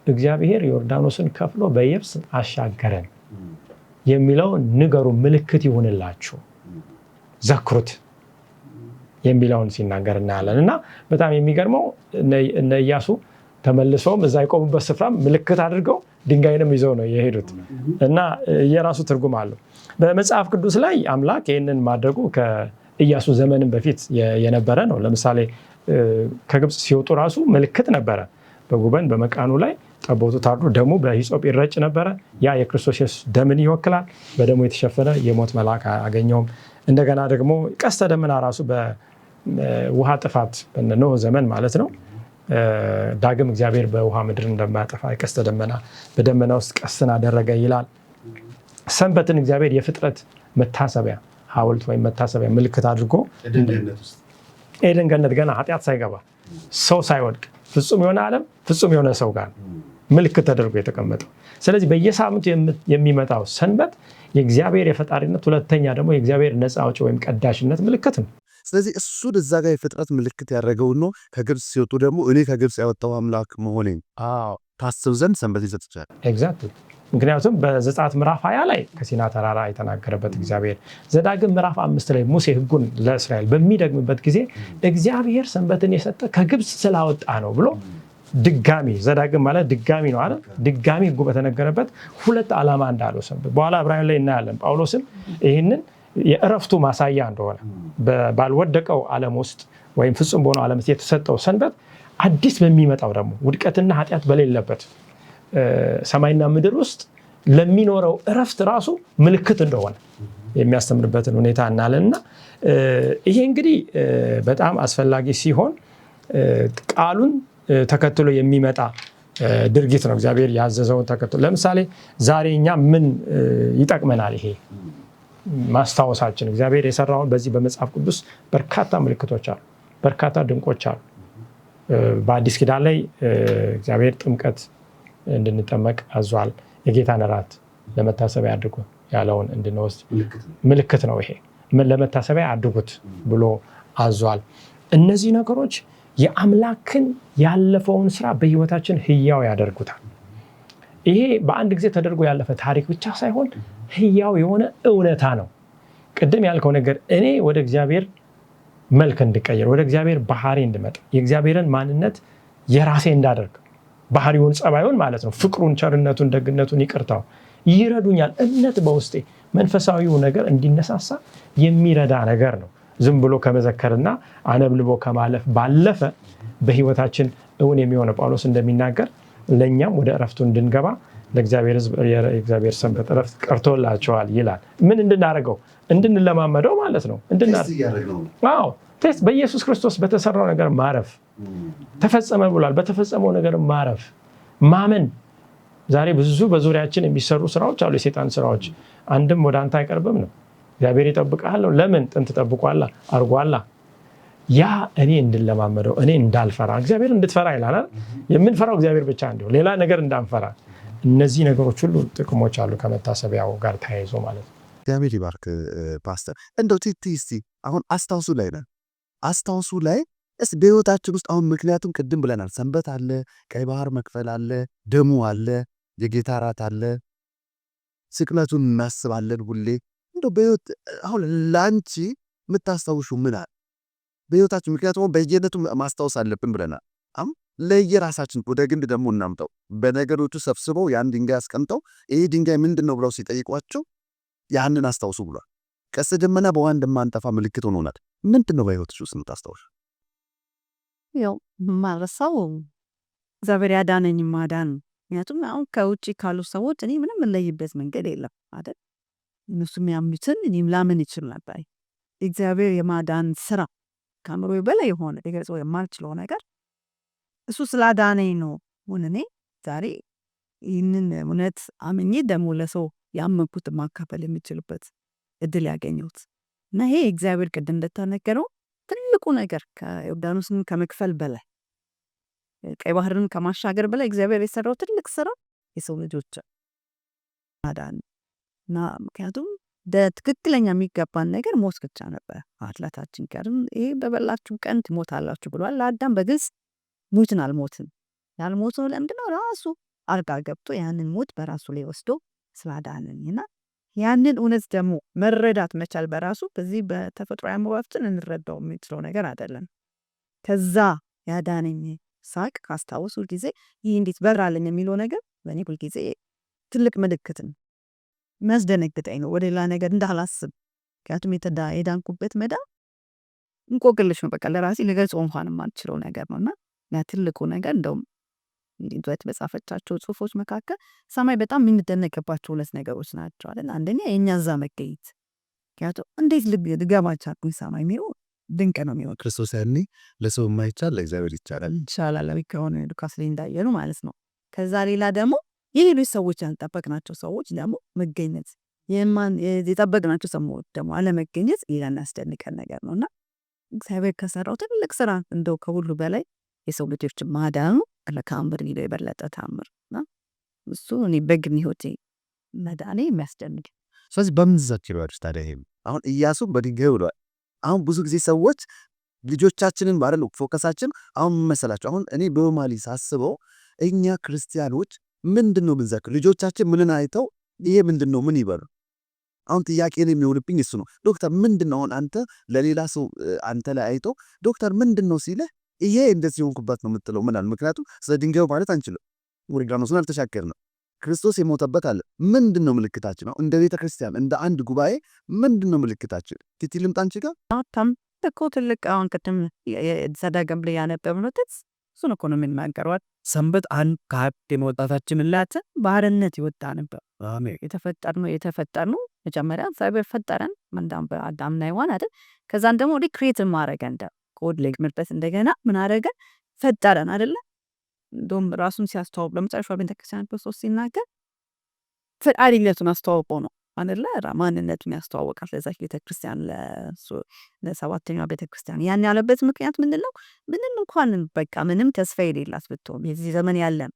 እግዚአብሔር ዮርዳኖስን ከፍሎ በየብስ አሻገረን የሚለው ንገሩ፣ ምልክት ይሁንላችሁ፣ ዘክሩት የሚለውን ሲናገር እናያለን። እና በጣም የሚገርመው እነ ኢያሱ ተመልሰውም እዛ የቆሙበት ስፍራ ምልክት አድርገው ድንጋይንም ይዘው ነው የሄዱት እና የራሱ ትርጉም አለው። በመጽሐፍ ቅዱስ ላይ አምላክ ይህንን ማድረጉ ከኢያሱ ዘመንም በፊት የነበረ ነው። ለምሳሌ ከግብፅ ሲወጡ ራሱ ምልክት ነበረ። በጉበን በመቃኑ ላይ ጠቦቱ ታርዶ ደሙ በሂሶጵ ይረጭ ነበረ። ያ የክርስቶስ ኢየሱስ ደምን ይወክላል። በደሙ የተሸፈነ የሞት መልአክ አገኘውም። እንደገና ደግሞ ቀስተ ደመና ራሱ በውሃ ጥፋት በኖህ ዘመን ማለት ነው ዳግም እግዚአብሔር በውሃ ምድር እንደማያጠፋ ቀስተ ደመና በደመና ውስጥ ቀስትን አደረገ ይላል። ሰንበትን እግዚአብሔር የፍጥረት መታሰቢያ ሐውልት ወይም መታሰቢያ ምልክት አድርጎ ኤደን ገነት ገና ኃጢአት ሳይገባ ሰው ሳይወድቅ ፍጹም የሆነ ዓለም ፍጹም የሆነ ሰው ጋር ምልክት ተደርጎ የተቀመጠው። ስለዚህ በየሳምንቱ የሚመጣው ሰንበት የእግዚአብሔር የፈጣሪነት ሁለተኛ ደግሞ የእግዚአብሔር ነፃ አውጪ ወይም ቀዳሽነት ምልክት ነው። ስለዚህ እሱን እዛ ጋር የፍጥረት ምልክት ያደረገውን ነው። ከግብፅ ሲወጡ ደግሞ እኔ ከግብፅ ያወጣው አምላክ መሆኔን ታስብ ዘንድ ሰንበት ይሰጥቻል። ኤግዛክትሊ። ምክንያቱም በዘጸአት ምዕራፍ 20 ላይ ከሲና ተራራ የተናገረበት እግዚአብሔር፣ ዘዳግም ምዕራፍ 5 ላይ ሙሴ ሕጉን ለእስራኤል በሚደግምበት ጊዜ እግዚአብሔር ሰንበትን የሰጠ ከግብፅ ስላወጣ ነው ብሎ ድጋሚ፣ ዘዳግም ማለት ድጋሚ ነው አይደል? ድጋሚ ሕጉ በተነገረበት ሁለት ዓላማ እንዳለው ሰንበት በኋላ ዕብራውያን ላይ እናያለን። ጳውሎስም ይህንን የእረፍቱ ማሳያ እንደሆነ ባልወደቀው ዓለም ውስጥ ወይም ፍጹም በሆነው ዓለም ውስጥ የተሰጠው ሰንበት አዲስ በሚመጣው ደግሞ ውድቀትና ኃጢአት በሌለበት ሰማይና ምድር ውስጥ ለሚኖረው እረፍት ራሱ ምልክት እንደሆነ የሚያስተምርበትን ሁኔታ እናያለንና ይሄ እንግዲህ በጣም አስፈላጊ ሲሆን ቃሉን ተከትሎ የሚመጣ ድርጊት ነው። እግዚአብሔር ያዘዘውን ተከትሎ ለምሳሌ ዛሬ እኛ ምን ይጠቅመናል? ይሄ ማስታወሳችን እግዚአብሔር የሰራውን በዚህ በመጽሐፍ ቅዱስ በርካታ ምልክቶች አሉ፣ በርካታ ድንቆች አሉ። በአዲስ ኪዳን ላይ እግዚአብሔር ጥምቀት እንድንጠመቅ አዟል። የጌታን እራት ለመታሰቢያ አድርጉ ያለውን እንድንወስድ ምልክት ነው። ይሄ ለመታሰቢያ አድርጉት ብሎ አዟል። እነዚህ ነገሮች የአምላክን ያለፈውን ስራ በህይወታችን ህያው ያደርጉታል። ይሄ በአንድ ጊዜ ተደርጎ ያለፈ ታሪክ ብቻ ሳይሆን ህያው የሆነ እውነታ ነው። ቅድም ያልከው ነገር እኔ ወደ እግዚአብሔር መልክ እንድቀየር፣ ወደ እግዚአብሔር ባህሪ እንድመጣ፣ የእግዚአብሔርን ማንነት የራሴ እንዳደርግ ባህሪውን ጸባዩን ማለት ነው፣ ፍቅሩን፣ ቸርነቱን፣ ደግነቱን፣ ይቅርታው ይረዱኛል። እምነት በውስጤ መንፈሳዊው ነገር እንዲነሳሳ የሚረዳ ነገር ነው። ዝም ብሎ ከመዘከርና አነብልቦ ከማለፍ ባለፈ በህይወታችን እውን የሚሆነው ጳውሎስ እንደሚናገር ለእኛም ወደ እረፍቱ እንድንገባ ለእግዚአብሔር ሕዝብ የእግዚአብሔር ሰንበት እረፍት ቀርቶላቸዋል ይላል። ምን እንድናደርገው? እንድንለማመደው ማለት ነው። ቴስት በኢየሱስ ክርስቶስ በተሰራው ነገር ማረፍ ተፈጸመ ብሏል። በተፈጸመው ነገር ማረፍ ማመን። ዛሬ ብዙ በዙሪያችን የሚሰሩ ስራዎች አሉ፣ የሰይጣን ስራዎች። አንድም ወደ አንተ አይቀርብም ነው። እግዚአብሔር ይጠብቃል። ለምን? ጥንት ጠብቋላ አርጓላ። ያ እኔ እንድለማመደው፣ እኔ እንዳልፈራ፣ እግዚአብሔር እንድትፈራ ይላል። የምንፈራው እግዚአብሔር ብቻ እንዲሆን ሌላ ነገር እንዳንፈራ። እነዚህ ነገሮች ሁሉ ጥቅሞች አሉ ከመታሰቢያው ጋር ተያይዞ ማለት ነው። እግዚአብሔር ይባርክ ፓስተር። እንደው እስቲ አሁን አስታውሱ ላይ ነን። አስታውሱ ላይ በህይወታችን ውስጥ አሁን ምክንያቱም ቅድም ብለናል፣ ሰንበት አለ፣ ቀይ ባህር መክፈል አለ፣ ደሙ አለ፣ የጌታ እራት አለ፣ ስቅለቱን እናስባለን ሁሌ። እንደው በህይወት አሁን ላንቺ የምታስታውሹ ምን አለ በህይወታችን? ምክንያቱም በየነቱ ማስታወስ አለብን ብለናል። ለየራሳችን ወደ ግንድ ደግሞ እናምጠው። በነገሮቹ ሰብስበው ያን ድንጋይ አስቀምጠው ይህ ድንጋይ ምንድን ነው ብለው ሲጠይቋቸው ያንን አስታውሱ ብሏል። ቀስተ ደመና በውሃ እንደማንጠፋ ምልክት ሆኖናል። ምንድን ነው በህይወትሽ ውስጥ የምታስታውሽ? ያው ማረሳው እግዚአብሔር ያዳነኝ ማዳን። ምክንያቱም አሁን ከውጭ ካሉ ሰዎች እኔ ምንም የምለይበት መንገድ የለም አይደል? እነሱ የሚያምኑትን እኔም ላምን ይችል ነበር። እግዚአብሔር የማዳን ስራ ከአእምሮ በላይ የሆነ ሊገልጸው የማልችለው ነገር እሱ ስላዳነኝ ነው። እኔ ዛሬ ይህንን እውነት አምኜ ደግሞ ለሰው ያመንኩት ማካፈል የሚችልበት እድል ያገኘሁት እና ይሄ እግዚአብሔር ቅድም እንደተናገረው ትልቁ ነገር ከዮርዳኖስን ከመክፈል በላይ ቀይ ባህርን ከማሻገር በላይ እግዚአብሔር የሰራው ትልቅ ስራ የሰው ልጆች ማዳን እና ምክንያቱም ትክክለኛ የሚገባን ነገር ሞት ብቻ ነበር። አትላታችን ጋርም ይሄ በበላችሁ ቀን ትሞታላችሁ ብሏል። ለአዳም በግልጽ ሙትን አልሞትም። ያልሞተው ለምንድነው? ራሱ አልጋ ገብቶ ያንን ሞት በራሱ ላይ ወስዶ ስላዳነኝና ያንን እውነት ደግሞ መረዳት መቻል በራሱ በዚህ በተፈጥሮ አእምሯችን እንረዳው የምንችለው ነገር አይደለም። ከዛ ያዳነኝ ሳቅ ካስታወሱ ጊዜ ይህ እንዴት በራልኝ የሚለው ነገር በእኔ ሁልጊዜ ትልቅ ምልክት ነው። የሚያስደነግጠኝ ነው ወደ ሌላ ነገር እንዳላስብ። ምክንያቱም የዳንኩበት መዳን እንቆቅልሽ ነው። በቃ ለራሴ ልገልጸው እንኳን የማልችለው ነገር ነው እና ያ ትልቁ ነገር እንደውም እንዲህ በጻፈቻቸው ጽሁፎች መካከል ሰማይ በጣም የምንደነቅባቸው ሁለት ነገሮች ናቸው አይደል? አንደኛ የእኛ እዛ መገኘት። ምክንያቱም እንዴት ልገባ ቻልኩኝ ሰማይ የሚለው ድንቅ ነው የሚሆን ክርስቶስ ያኔ ለሰው የማይቻል ለእግዚአብሔር ይቻላል ይቻላል ከሆነ ሉቃስ ላይ እንዳየኑ ማለት ነው። ከዛ ሌላ ደግሞ የሌሎች ሰዎች ያልጠበቅናቸው ሰዎች ደግሞ መገኘት የጠበቅናቸው ሰዎች ደግሞ አለመገኘት ሌላ የሚያስደንቀን ነገር ነው እና እግዚአብሔር ከሰራው ትልቅ ስራ እንደው ከሁሉ በላይ የሰው ልጆች ማዳኑ ከአምር ሚለው የበለጠ ታምር እና እሱ እኔ በግን ህይወቴ መዳኔ የሚያስደንቅ። ስለዚህ በምን ዘኪሩ ታዲያ ይሄም አሁን ኢያሱ በድንጋይ ብሏል። አሁን ብዙ ጊዜ ሰዎች ልጆቻችንን ባረሉ ፎከሳችን አሁን መሰላቸው። አሁን እኔ በማሊ ሳስበው እኛ ክርስቲያኖች ምንድነው ብንዘክር ልጆቻችን ምንን አይተው ይሄ ምንድነው ምን ይበሉ? አሁን ጥያቄ ነው የሚሆንብኝ እሱ ነው። ዶክተር ምንድነው አሁን አንተ ለሌላ ሰው አንተ ላይ አይቶ ዶክተር ምንድነው ሲልህ ይሄ እንደዚህ ሆንኩበት ነው የምትለው ምን አለ? ምክንያቱም ስለ ድንጋዩ ማለት አንችልም። ዮርዳኖስን አልተሻገርንም። ክርስቶስ የሞተበት አለ። ምንድነው ምልክታችን? ነው እንደ ቤተ ክርስቲያን እንደ አንድ ጉባኤ ምንድነው ምልክታችን? ቲቲ ልምጣ አንቺ ጋር ታም እኮ ትልቅ አሁን ቅድም ዘዳግም ላይ ያነበብነው ጥቅስ እሱን እኮ ነው የሚናገረው። ሰንበት አንድ ከሀብት የመውጣታችን ላት ባርነት የወጣንበት የተፈጠርነው መጀመሪያ እግዚአብሔር ፈጠረን መንዳም በአዳምና ሔዋን አይደል? ከዛን ደግሞ ሪክሬት ማረገ እንደ ኮድ ላይ ምርበት እንደገና ምን አረገ ፈጠረን አይደለ? እንደውም ራሱን ሲያስተዋውቅ ለመጨረሻው ቤተክርስቲያን ክርስቶስ ሲናገር ፈጣሪነቱን አስተዋውቆ ነው አይደለ? ማንነቱን ያስተዋወቃል ለዛች ቤተክርስቲያን ለሰባተኛው ቤተክርስቲያን። ያን ያለበት ምክንያት ምንድነው? ምንም እንኳን በቃ ምንም ተስፋ የሌላት ብትሆን የዚህ ዘመን ያለን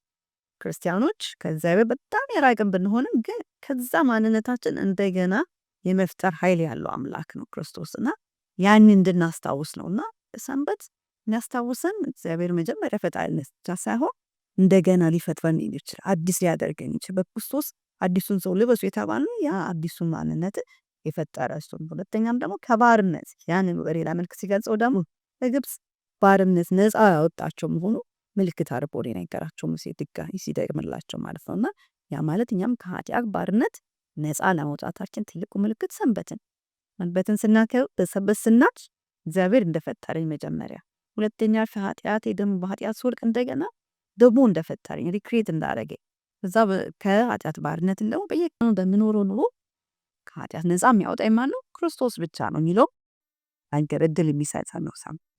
ክርስቲያኖች ከእግዚአብሔር በጣም የራቅን ብንሆንም ግን ከዛ ማንነታችን እንደገና የመፍጠር ኃይል ያለው አምላክ ነው ክርስቶስና ያን እንድናስታውስ ነውና ሰንበት የሚያስታውሰን እግዚአብሔር መጀመሪያ ፈጣሪነት ብቻ ሳይሆን እንደገና ሊፈጥረን ይችላል፣ አዲስ ሊያደርገን ይችላል። በክርስቶስ አዲሱን ሰው ልበሱ የተባለው ያ አዲሱን ማንነት የፈጠረ እሱ። ሁለተኛም ደግሞ ከባርነት ያንን በሌላ መልክ ሲገልጸው ደግሞ በግብፅ ባርነት ነፃ ያወጣቸው መሆኑ ምልክት አድርጎ የነገራቸው ሙሴ ድጋሚ ሲደግምላቸው ማለት ነውና ያ ማለት እኛም ከኃጢአት ባርነት ነፃ ለመውጣታችን ትልቁ ምልክት ሰንበትን ስናከብር በሰንበት ስናድ እግዚአብሔር እንደፈጠረኝ መጀመሪያ፣ ሁለተኛ ከኃጢአት ደግሞ በኃጢአት ስወድቅ እንደገና ደግሞ እንደፈጠረኝ ሪክሬት እንዳደረገኝ እዛ ከኃጢአት ባርነት እንደው በየቀኑ በምኖረው ኑሮ ከኃጢአት ነፃ የሚያወጣኝ ማን ነው? ክርስቶስ ብቻ ነው የሚለው አንገር እድል የሚሰጠን ነው።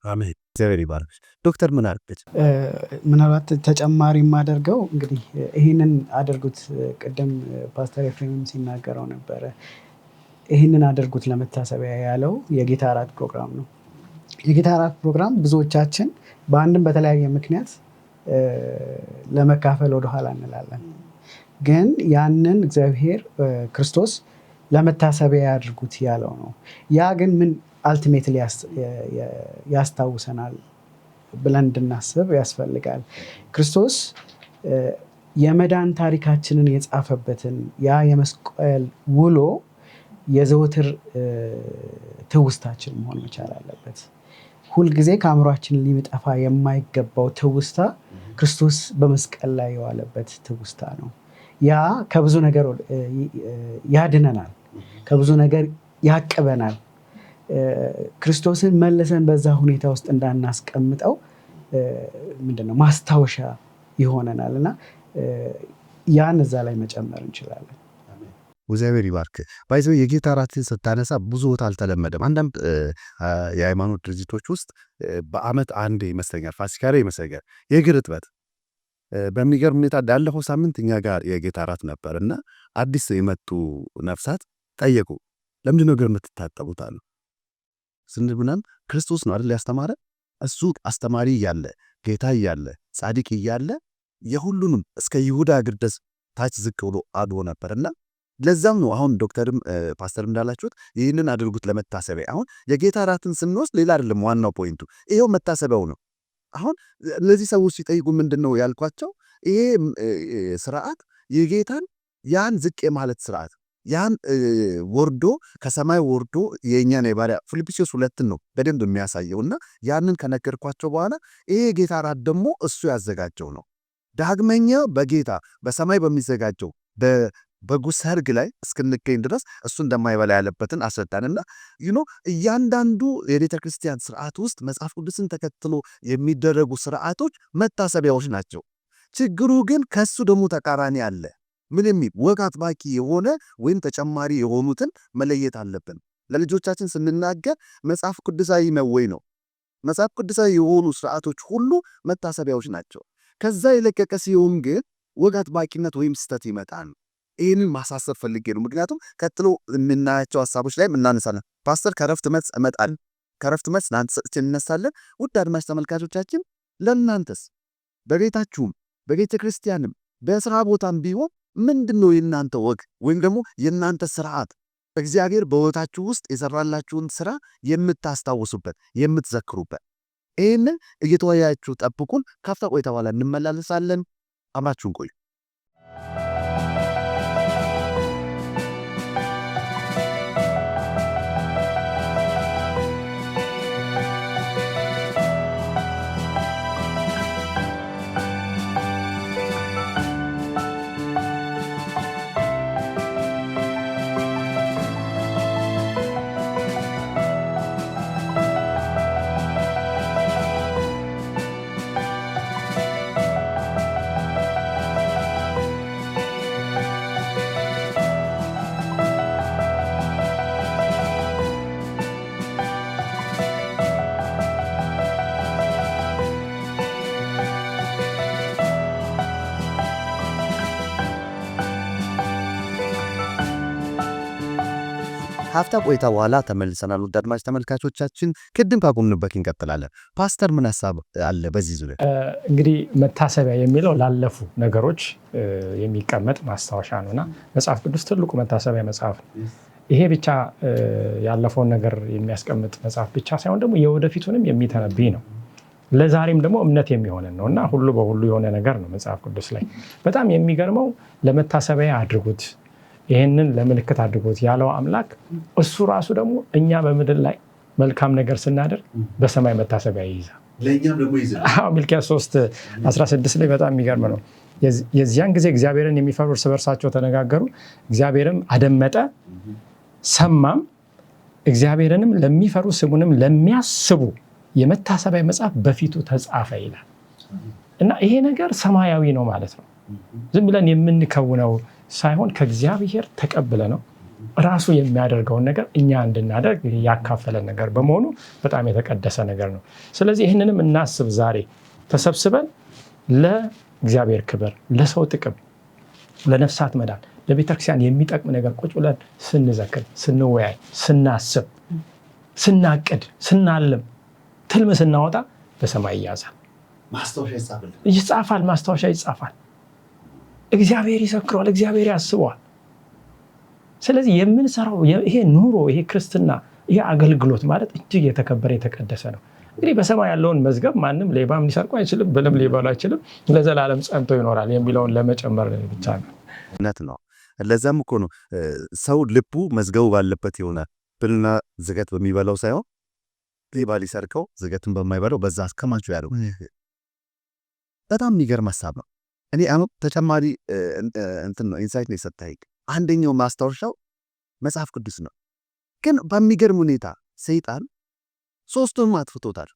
አሜን። እግዚአብሔር ይባርክ። ዶክተር ምን አልከች? ምናልባት ተጨማሪ የማደርገው እንግዲህ ይህንን አድርጉት ቅድም ፓስተር ኤፍሬምም ሲናገረው ነበረ። ይህንን አድርጉት ለመታሰቢያ ያለው የጌታ እራት ፕሮግራም ነው። የጌታ እራት ፕሮግራም ብዙዎቻችን በአንድም በተለያየ ምክንያት ለመካፈል ወደኋላ እንላለን። ግን ያንን እግዚአብሔር ክርስቶስ ለመታሰቢያ ያድርጉት ያለው ነው። ያ ግን ምን አልቲሜትሊ ያስታውሰናል ብለን እንድናስብ ያስፈልጋል። ክርስቶስ የመዳን ታሪካችንን የጻፈበትን ያ የመስቀል ውሎ የዘወትር ትውስታችን መሆን መቻል አለበት። ሁልጊዜ ከአእምሯችን ሊጠፋ የማይገባው ትውስታ ክርስቶስ በመስቀል ላይ የዋለበት ትውስታ ነው። ያ ከብዙ ነገር ያድነናል፣ ከብዙ ነገር ያቅበናል። ክርስቶስን መልሰን በዛ ሁኔታ ውስጥ እንዳናስቀምጠው ምንድነው ማስታወሻ ይሆነናል እና ያን እዛ ላይ መጨመር እንችላለን። እግዚአብሔር ይባርክ። ባይዘው የጌታ እራትን ስታነሳ ብዙ ቦታ አልተለመደም። አንዳንድ የሃይማኖት ድርጅቶች ውስጥ በአመት አንዴ ይመስለኛል ፋሲካ ላይ ይመስለኛል የእግር እጥበት በሚገርም ሁኔታ ያለፈው ሳምንት እኛ ጋር የጌታ እራት ነበር እና አዲስ የመጡ ነፍሳት ጠየቁ፣ ለምንድን ነው እግር የምትታጠቡት አሉ። ስንብናም ክርስቶስ ነው አይደል ያስተማረ። እሱ አስተማሪ እያለ ጌታ እያለ ጻድቅ እያለ የሁሉንም እስከ ይሁዳ እግር ድረስ ታች ዝቅ ብሎ አድቦ ነበርና ለዛም ነው አሁን ዶክተርም ፓስተርም እንዳላችሁት ይህንን አድርጉት ለመታሰቢያ። አሁን የጌታ እራትን ስንወስድ ሌላ አይደለም ዋናው ፖይንቱ ይሄው መታሰቢያው ነው። አሁን ለዚህ ሰዎች ሲጠይቁ ምንድነው ያልኳቸው፣ ይሄ ስርዓት የጌታን ያን ዝቅ የማለት ስርዓት ያን ወርዶ ከሰማይ ወርዶ የኛን የባሪያ ፊልጵስዩስ 2 ነው በደንብ የሚያሳየውና ያንን ከነገርኳቸው በኋላ ይሄ ጌታ ራት ደግሞ እሱ ያዘጋጀው ነው። ዳግመኛ በጌታ በሰማይ በሚዘጋጀው በበጉ ሰርግ ላይ እስክንገኝ ድረስ እሱ እንደማይበላ ያለበትን አስረዳንና እያንዳንዱ የቤተ ክርስቲያን ስርዓት ውስጥ መጽሐፍ ቅዱስን ተከትሎ የሚደረጉ ስርዓቶች መታሰቢያዎች ናቸው። ችግሩ ግን ከሱ ደግሞ ተቃራኒ አለ። ምን የሚል ወግ አጥባቂ የሆነ ወይም ተጨማሪ የሆኑትን መለየት አለብን። ለልጆቻችን ስንናገር መጽሐፍ ቅዱሳዊ ነው ወይ ነው። መጽሐፍ ቅዱሳዊ የሆኑ ስርዓቶች ሁሉ መታሰቢያዎች ናቸው። ከዛ የለቀቀ ሲሆን ግን ወግ አጥባቂነት ወይም ስተት ይመጣል። ይህንን ማሳሰብ ፈልጌ ነው። ምክንያቱም ቀጥሎ የምናያቸው ሀሳቦች ላይ እናነሳለን። ፓስተር ከረፍት መልስ እመጣል። ከረፍት መልስ እንነሳለን። ውድ አድማጭ ተመልካቾቻችን ለእናንተስ በቤታችሁም በቤተ ክርስቲያንም በስራ ቦታም ቢሆን ምንድነው የእናንተ ወግ ወይም ደግሞ የእናንተ ስርዓት? እግዚአብሔር በሕይወታችሁ ውስጥ የሰራላችሁን ስራ የምታስታውሱበት የምትዘክሩበት። ይህንን እየተወያያችሁ ጠብቁን። ካፍታ ቆይታ በኋላ እንመላለሳለን። አብራችሁን ቆዩ። ሀፍታ ቆይታ በኋላ ተመልሰናል። ውድ አድማጭ ተመልካቾቻችን ቅድም ካቆምንበት እንቀጥላለን። ፓስተር ምን ሐሳብ አለ በዚህ ዙሪያ? እንግዲህ መታሰቢያ የሚለው ላለፉ ነገሮች የሚቀመጥ ማስታወሻ ነውና መጽሐፍ ቅዱስ ትልቁ መታሰቢያ መጽሐፍ ነው። ይሄ ብቻ ያለፈውን ነገር የሚያስቀምጥ መጽሐፍ ብቻ ሳይሆን ደግሞ የወደፊቱንም የሚተነብይ ነው። ለዛሬም ደግሞ እምነት የሚሆነን ነውና ሁሉ በሁሉ የሆነ ነገር ነው መጽሐፍ ቅዱስ ላይ። በጣም የሚገርመው ለመታሰቢያ አድርጉት፣ ይህንን ለምልክት አድርጎት ያለው አምላክ እሱ ራሱ ደግሞ እኛ በምድር ላይ መልካም ነገር ስናደርግ በሰማይ መታሰቢያ ይይዛል። ለእኛም ደግሞ ይይዛል። ሚልክያስ 3:16 ላይ በጣም የሚገርም ነው። የዚያን ጊዜ እግዚአብሔርን የሚፈሩ እርስ በርሳቸው ተነጋገሩ፣ እግዚአብሔርም አደመጠ ሰማም፣ እግዚአብሔርንም ለሚፈሩ ስሙንም ለሚያስቡ የመታሰቢያ መጽሐፍ በፊቱ ተጻፈ ይላል። እና ይሄ ነገር ሰማያዊ ነው ማለት ነው። ዝም ብለን የምንከውነው ሳይሆን ከእግዚአብሔር ተቀብለ ነው ራሱ የሚያደርገውን ነገር እኛ እንድናደርግ ያካፈለን ነገር በመሆኑ በጣም የተቀደሰ ነገር ነው። ስለዚህ ይህንንም እናስብ። ዛሬ ተሰብስበን ለእግዚአብሔር ክብር፣ ለሰው ጥቅም፣ ለነፍሳት መዳን፣ ለቤተክርስቲያን የሚጠቅም ነገር ቁጭ ብለን ስንዘክር፣ ስንወያይ፣ ስናስብ፣ ስናቅድ፣ ስናልም፣ ትልም ስናወጣ በሰማይ ይያዛል። ይጻፋል። ማስታወሻ ይጻፋል። እግዚአብሔር ይሰክረዋል። እግዚአብሔር ያስበዋል። ስለዚህ የምንሰራው ይሄ ኑሮ፣ ይሄ ክርስትና፣ ይሄ አገልግሎት ማለት እጅግ የተከበረ የተቀደሰ ነው። እንግዲህ በሰማይ ያለውን መዝገብ ማንም ሌባም ሊሰርቁ አይችልም፣ ብልም ሊበሉ አይችልም፣ ለዘላለም ጸንቶ ይኖራል የሚለውን ለመጨመር ብቻ ነው። እውነት ነው። ለዛም እኮ ነው ሰው ልቡ መዝገቡ ባለበት ይሆናል። ብልና ዝገት በሚበላው ሳይሆን ሌባ ሊሰርቀው ዝገትን በማይበላው በዛ አስከማቸው ያለው በጣም የሚገርም ሀሳብ ነው። እኔ አሁን ተጨማሪ እንትን ነው ኢንሳይት ነው የሰጠኸኝ። አንደኛው ማስታወሻው መጽሐፍ ቅዱስ ነው። ግን በሚገርም ሁኔታ ሰይጣን ሶስቱንም አጥፍቶታል።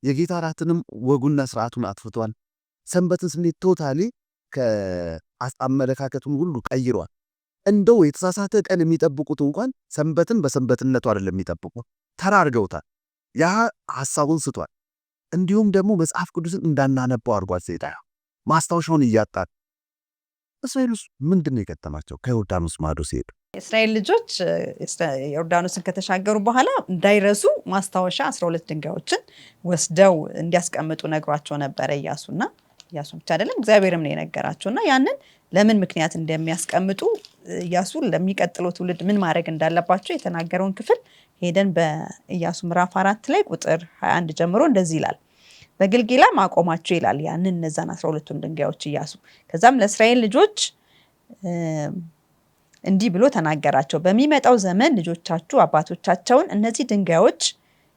የጌታ እራትንም ወጉና ስርዓቱን አጥፍቷል። ሰንበትን ስንት ቶታሊ ከአመለካከቱን ሁሉ ቀይሯል። እንደው የተሳሳተ ቀን የሚጠብቁት እንኳን ሰንበትን በሰንበትነቱ አይደለም የሚጠብቁት፣ ተራ አድርገውታል። ያ ሐሳቡን ስቷል። እንዲሁም ደግሞ መጽሐፍ ቅዱስን እንዳናነባው አድርጓል ሰይጣን። ማስታወሻውን እያጣል እስራኤልስ ምንድነው የገጠማቸው? ከዮርዳኖስ ማዶ ሲሄዱ እስራኤል ልጆች ዮርዳኖስን ከተሻገሩ በኋላ እንዳይረሱ ማስታወሻ 12 ድንጋዮችን ወስደው እንዲያስቀምጡ ነግሯቸው ነበረ ኢያሱና ኢያሱ ብቻ አይደለም እግዚአብሔርም ነው የነገራቸውና ያንን ለምን ምክንያት እንደሚያስቀምጡ ኢያሱ ለሚቀጥለው ትውልድ ምን ማድረግ እንዳለባቸው የተናገረውን ክፍል ሄደን በኢያሱ ምዕራፍ 4 ላይ ቁጥር 21 ጀምሮ እንደዚህ ይላል። በግልጌላ ማቆማቸው ይላል ያንን እነዛን 12ቱን ድንጋዮች ኢያሱ። ከዛም ለእስራኤል ልጆች እንዲህ ብሎ ተናገራቸው። በሚመጣው ዘመን ልጆቻችሁ አባቶቻቸውን እነዚህ ድንጋዮች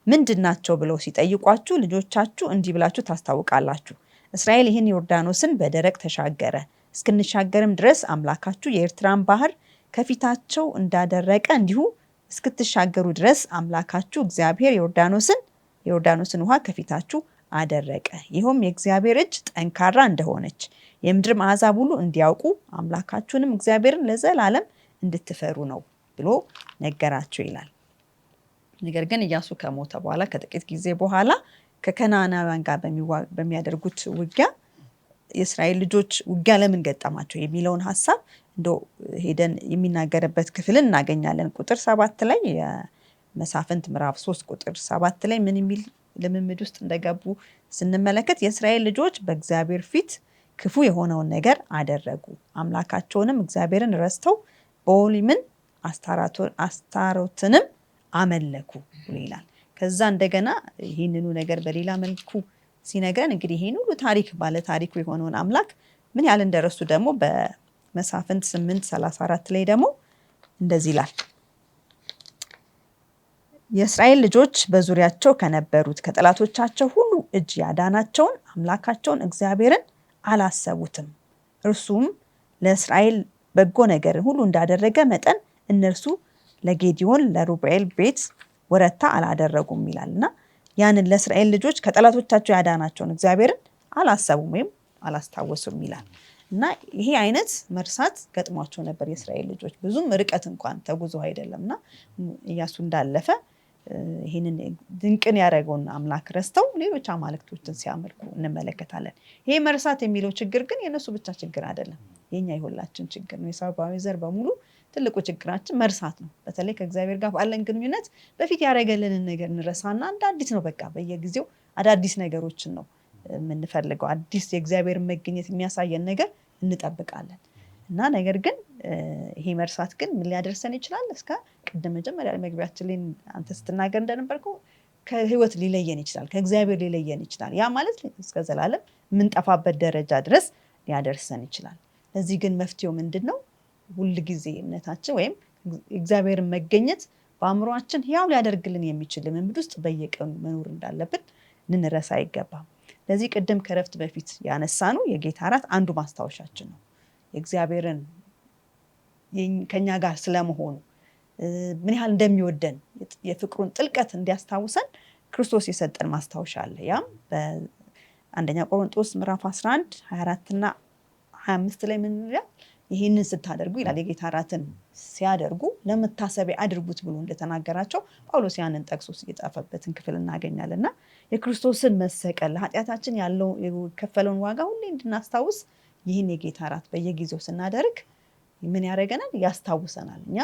ምንድናቸው ብለው ሲጠይቋችሁ ልጆቻችሁ እንዲህ ብላችሁ ታስታውቃላችሁ። እስራኤል ይህን ዮርዳኖስን በደረቅ ተሻገረ፣ እስክንሻገርም ድረስ አምላካችሁ የኤርትራን ባህር ከፊታቸው እንዳደረቀ እንዲሁ እስክትሻገሩ ድረስ አምላካችሁ እግዚአብሔር የዮርዳኖስን ውሃ ከፊታችሁ አደረቀ። ይኸውም የእግዚአብሔር እጅ ጠንካራ እንደሆነች የምድርም አሕዛብ ሁሉ እንዲያውቁ አምላካችሁንም እግዚአብሔርን ለዘላለም እንድትፈሩ ነው ብሎ ነገራቸው ይላል። ነገር ግን ኢያሱ ከሞተ በኋላ ከጥቂት ጊዜ በኋላ ከከነዓናውያን ጋር በሚያደርጉት ውጊያ የእስራኤል ልጆች ውጊያ ለምን ገጠማቸው የሚለውን ሀሳብ እንደው ሄደን የሚናገርበት ክፍልን እናገኛለን። ቁጥር 7 ላይ የመሳፍንት ምዕራፍ 3 ቁጥር 7 ላይ ምን የሚል ልምምድ ውስጥ እንደገቡ ስንመለከት የእስራኤል ልጆች በእግዚአብሔር ፊት ክፉ የሆነውን ነገር አደረጉ፣ አምላካቸውንም እግዚአብሔርን ረስተው በኦሊምን አስታሮትንም አመለኩ ይላል። ከዛ እንደገና ይህንኑ ነገር በሌላ መልኩ ሲነግረን እንግዲህ ይህን ሁሉ ታሪክ ባለ ታሪኩ የሆነውን አምላክ ምን ያህል እንደረሱ ደግሞ በመሳፍንት 8:34 ላይ ደግሞ እንደዚህ ይላል። የእስራኤል ልጆች በዙሪያቸው ከነበሩት ከጠላቶቻቸው ሁሉ እጅ ያዳናቸውን አምላካቸውን እግዚአብሔርን አላሰቡትም። እርሱም ለእስራኤል በጎ ነገር ሁሉ እንዳደረገ መጠን እነርሱ ለጌዲዮን ለሩቤል ቤት ወረታ አላደረጉም ይላልና ያንን ለእስራኤል ልጆች ከጠላቶቻቸው ያዳናቸውን እግዚአብሔርን አላሰቡም ወይም አላስታወሱም ይላል። እና ይሄ አይነት መርሳት ገጥሟቸው ነበር የእስራኤል ልጆች ብዙም ርቀት እንኳን ተጉዞ አይደለምና ኢያሱ እንዳለፈ ይህንን ድንቅን ያደረገውን አምላክ ረስተው ሌሎች አማልክቶችን ሲያመልኩ እንመለከታለን። ይሄ መርሳት የሚለው ችግር ግን የነሱ ብቻ ችግር አይደለም፣ የኛ የሁላችን ችግር ነው። የሰብአዊ ዘር በሙሉ ትልቁ ችግራችን መርሳት ነው። በተለይ ከእግዚአብሔር ጋር ባለን ግንኙነት በፊት ያደረገልንን ነገር እንረሳና እንደ አዲስ ነው በቃ በየጊዜው አዳዲስ ነገሮችን ነው የምንፈልገው። አዲስ የእግዚአብሔር መገኘት የሚያሳየን ነገር እንጠብቃለን እና ነገር ግን ይሄ መርሳት ግን ምን ሊያደርሰን ይችላል? እስከ ቅድም መጀመሪያ መግቢያችን ላይ አንተ ስትናገር እንደነበርከው ከህይወት ሊለየን ይችላል፣ ከእግዚአብሔር ሊለየን ይችላል። ያ ማለት እስከ ዘላለም የምንጠፋበት ደረጃ ድረስ ሊያደርሰን ይችላል። ለዚህ ግን መፍትሄው ምንድን ነው? ሁል ጊዜ እምነታችን ወይም እግዚአብሔርን መገኘት በአእምሯችን ያው ሊያደርግልን የሚችል ልምምድ ውስጥ በየቀኑ መኖር እንዳለብን ልንረሳ አይገባም። ለዚህ ቅድም ከረፍት በፊት ያነሳነው የጌታ እራት አንዱ ማስታወሻችን ነው። የእግዚአብሔርን ከኛ ጋር ስለመሆኑ ምን ያህል እንደሚወደን የፍቅሩን ጥልቀት እንዲያስታውሰን ክርስቶስ የሰጠን ማስታወሻ አለ። ያም በአንደኛ ቆሮንቶስ ምዕራፍ 11 24 እና 25 ላይ ምን ይላል? ይህንን ስታደርጉ ይላል የጌታ እራትን ሲያደርጉ ለመታሰቢያ አድርጉት ብሎ እንደተናገራቸው ጳውሎስ ያንን ጠቅሶ የጻፈበትን ክፍል እናገኛለንና የክርስቶስን መሰቀል ለኃጢአታችን ያለው የከፈለውን ዋጋ ሁሌ እንድናስታውስ ይህን የጌታ እራት በየጊዜው ስናደርግ ምን ያደርገናል? ያስታውሰናል። እኛ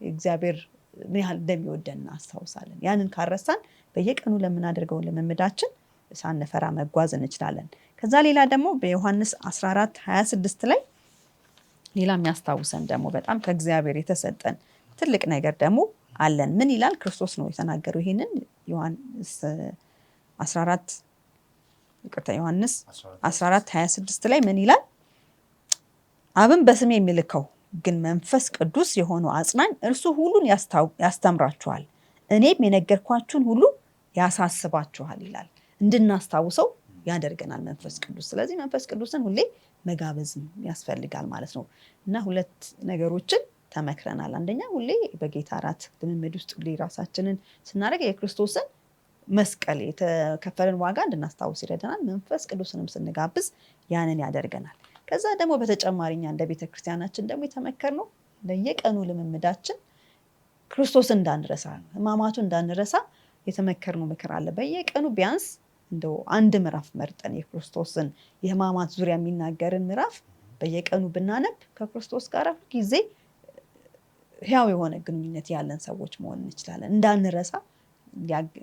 እግዚአብሔር ምን ያህል እንደሚወደን እናስታውሳለን። ያንን ካረሳን በየቀኑ ለምናደርገው ልምምዳችን ሳንፈራ መጓዝ እንችላለን። ከዛ ሌላ ደግሞ በዮሐንስ 14:26 ላይ ሌላ የሚያስታውሰን ደግሞ በጣም ከእግዚአብሔር የተሰጠን ትልቅ ነገር ደግሞ አለን። ምን ይላል? ክርስቶስ ነው የተናገረው ይሄንን ዮሐንስ 14:26 ላይ ምን ይላል? አብን በስሜ የሚልከው ግን መንፈስ ቅዱስ የሆነው አጽናኝ እርሱ ሁሉን ያስተምራችኋል፣ እኔም የነገርኳችሁን ሁሉ ያሳስባችኋል ይላል። እንድናስታውሰው ያደርገናል መንፈስ ቅዱስ። ስለዚህ መንፈስ ቅዱስን ሁሌ መጋበዝም ያስፈልጋል ማለት ነው እና ሁለት ነገሮችን ተመክረናል። አንደኛ ሁሌ በጌታ እራት ልምምድ ውስጥ ሁሌ ራሳችንን ስናደርግ የክርስቶስን መስቀል የተከፈለን ዋጋ እንድናስታውስ ይረዳናል። መንፈስ ቅዱስንም ስንጋብዝ ያንን ያደርገናል። ከዛ ደግሞ በተጨማሪኛ እንደ ቤተክርስቲያናችን ደግሞ የተመከርነው ለየቀኑ ልምምዳችን ክርስቶስን እንዳንረሳ፣ ሕማማቱን እንዳንረሳ የተመከርነው ምክር አለ። በየቀኑ ቢያንስ እንደው አንድ ምዕራፍ መርጠን የክርስቶስን የሕማማት ዙሪያ የሚናገርን ምዕራፍ በየቀኑ ብናነብ ከክርስቶስ ጋር ጊዜ ሕያው የሆነ ግንኙነት ያለን ሰዎች መሆን እንችላለን። እንዳንረሳ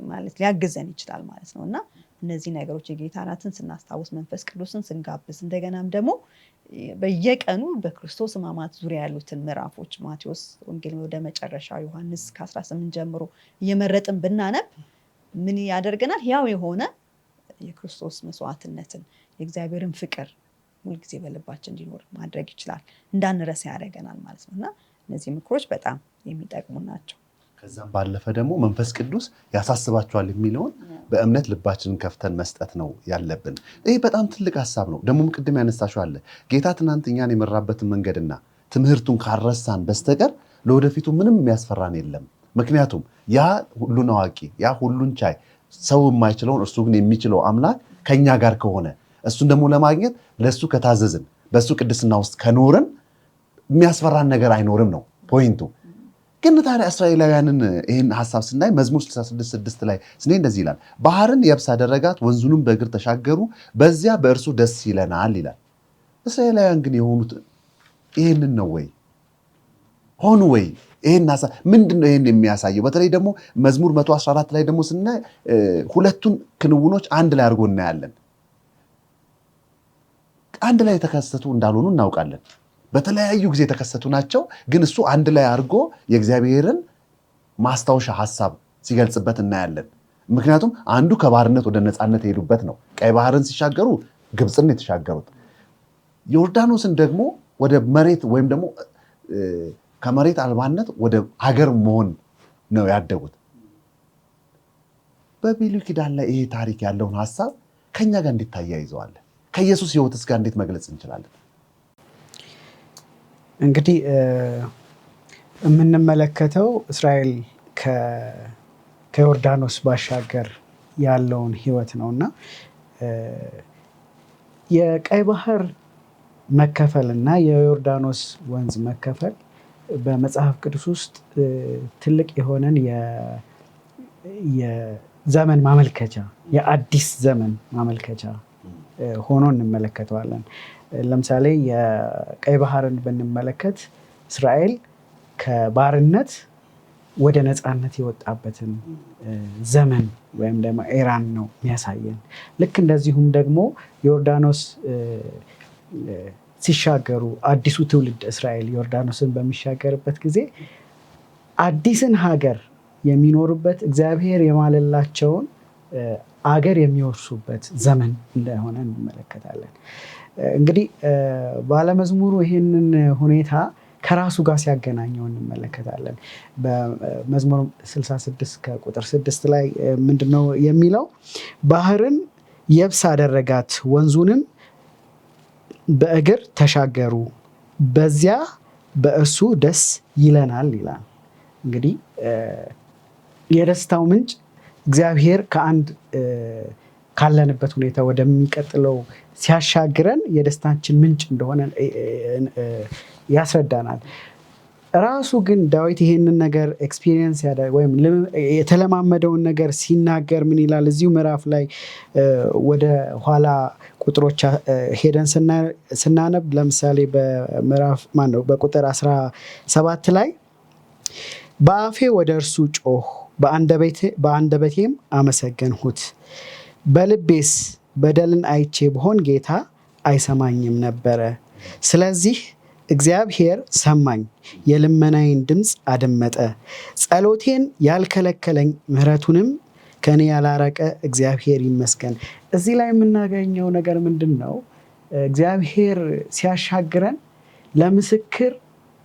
ማለት ሊያግዘን ይችላል ማለት ነው እና እነዚህ ነገሮች የጌታ እራትን ስናስታውስ መንፈስ ቅዱስን ስንጋብዝ እንደገናም ደግሞ በየቀኑ በክርስቶስ ሕማማት ዙሪያ ያሉትን ምዕራፎች ማቴዎስ ወንጌል ወደ መጨረሻ ዮሐንስ ከ18 ጀምሮ እየመረጥን ብናነብ ምን ያደርገናል? ሕያው የሆነ የክርስቶስ መስዋዕትነትን የእግዚአብሔርን ፍቅር ሁልጊዜ በልባችን እንዲኖር ማድረግ ይችላል። እንዳንረሳ ያደርገናል ማለት ነው እና እነዚህ ምክሮች በጣም የሚጠቅሙ ናቸው። ከዛም ባለፈ ደግሞ መንፈስ ቅዱስ ያሳስባቸዋል የሚለውን በእምነት ልባችንን ከፍተን መስጠት ነው ያለብን። ይህ በጣም ትልቅ ሀሳብ ነው። ደግሞም ቅድም ያነሳሽው አለ ጌታ ትናንት እኛን የመራበትን መንገድና ትምህርቱን ካረሳን በስተቀር ለወደፊቱ ምንም የሚያስፈራን የለም። ምክንያቱም ያ ሁሉን አዋቂ፣ ያ ሁሉን ቻይ፣ ሰው የማይችለውን እርሱ ግን የሚችለው አምላክ ከኛ ጋር ከሆነ እሱን ደግሞ ለማግኘት ለእሱ ከታዘዝን በእሱ ቅድስና ውስጥ ከኖርን የሚያስፈራን ነገር አይኖርም ነው ፖይንቱ። ግን ታዲያ እስራኤላውያንን ይህን ሀሳብ ስናይ መዝሙር 66:6 ላይ ስናይ እንደዚህ ይላል፣ ባህርን የብስ አደረጋት፣ ወንዙንም በእግር ተሻገሩ፣ በዚያ በእርሱ ደስ ይለናል ይላል። እስራኤላውያን ግን የሆኑት ይህንን ነው ወይ ሆኑ ወይ? ይህን ሀሳብ ምንድን ነው ይህን የሚያሳየው? በተለይ ደግሞ መዝሙር 114 ላይ ደግሞ ስናይ ሁለቱን ክንውኖች አንድ ላይ አድርጎ እናያለን። አንድ ላይ የተከሰቱ እንዳልሆኑ እናውቃለን። በተለያዩ ጊዜ የተከሰቱ ናቸው። ግን እሱ አንድ ላይ አድርጎ የእግዚአብሔርን ማስታወሻ ሀሳብ ሲገልጽበት እናያለን። ምክንያቱም አንዱ ከባርነት ወደ ነፃነት የሄዱበት ነው። ቀይ ባህርን ሲሻገሩ ግብፅን የተሻገሩት፣ ዮርዳኖስን ደግሞ ወደ መሬት ወይም ደግሞ ከመሬት አልባነት ወደ ሀገር መሆን ነው ያደጉት። በብሉይ ኪዳን ላይ ይሄ ታሪክ ያለውን ሀሳብ ከኛ ጋር እንዴት ታያይዘዋለን? ከኢየሱስ ሕይወትስ ጋር እንዴት መግለጽ እንችላለን? እንግዲህ የምንመለከተው እስራኤል ከዮርዳኖስ ባሻገር ያለውን ህይወት ነውና የቀይ ባህር መከፈል እና የዮርዳኖስ ወንዝ መከፈል በመጽሐፍ ቅዱስ ውስጥ ትልቅ የሆነን የዘመን ማመልከቻ፣ የአዲስ ዘመን ማመልከቻ ሆኖ እንመለከተዋለን። ለምሳሌ የቀይ ባህርን ብንመለከት እስራኤል ከባርነት ወደ ነፃነት የወጣበትን ዘመን ወይም ደግሞ ኤራን ነው የሚያሳየን። ልክ እንደዚሁም ደግሞ ዮርዳኖስ ሲሻገሩ አዲሱ ትውልድ እስራኤል ዮርዳኖስን በሚሻገርበት ጊዜ አዲስን ሀገር የሚኖሩበት እግዚአብሔር የማለላቸውን አገር የሚወርሱበት ዘመን እንደሆነ እንመለከታለን። እንግዲህ ባለመዝሙሩ ይህንን ሁኔታ ከራሱ ጋር ሲያገናኘው እንመለከታለን። በመዝሙር 66 ከቁጥር 6 ላይ ምንድነው የሚለው? ባህርን የብስ አደረጋት፣ ወንዙንም በእግር ተሻገሩ፣ በዚያ በእርሱ ደስ ይለናል ይላል። እንግዲህ የደስታው ምንጭ እግዚአብሔር ከአንድ ካለንበት ሁኔታ ወደሚቀጥለው ሲያሻግረን የደስታችን ምንጭ እንደሆነ ያስረዳናል። ራሱ ግን ዳዊት ይሄንን ነገር ኤክስፒሪየንስ ያደርግ ወይም የተለማመደውን ነገር ሲናገር ምን ይላል? እዚሁ ምዕራፍ ላይ ወደ ኋላ ቁጥሮች ሄደን ስናነብ ለምሳሌ በቁጥር 17 ላይ በአፌ ወደ እርሱ ጮህ፣ በአንደበቴም አመሰገንሁት፣ በልቤስ በደልን አይቼ ብሆን ጌታ አይሰማኝም ነበረ። ስለዚህ እግዚአብሔር ሰማኝ፣ የልመናዬን ድምፅ አደመጠ። ጸሎቴን ያልከለከለኝ ምሕረቱንም ከኔ ያላረቀ እግዚአብሔር ይመስገን። እዚህ ላይ የምናገኘው ነገር ምንድን ነው? እግዚአብሔር ሲያሻግረን ለምስክር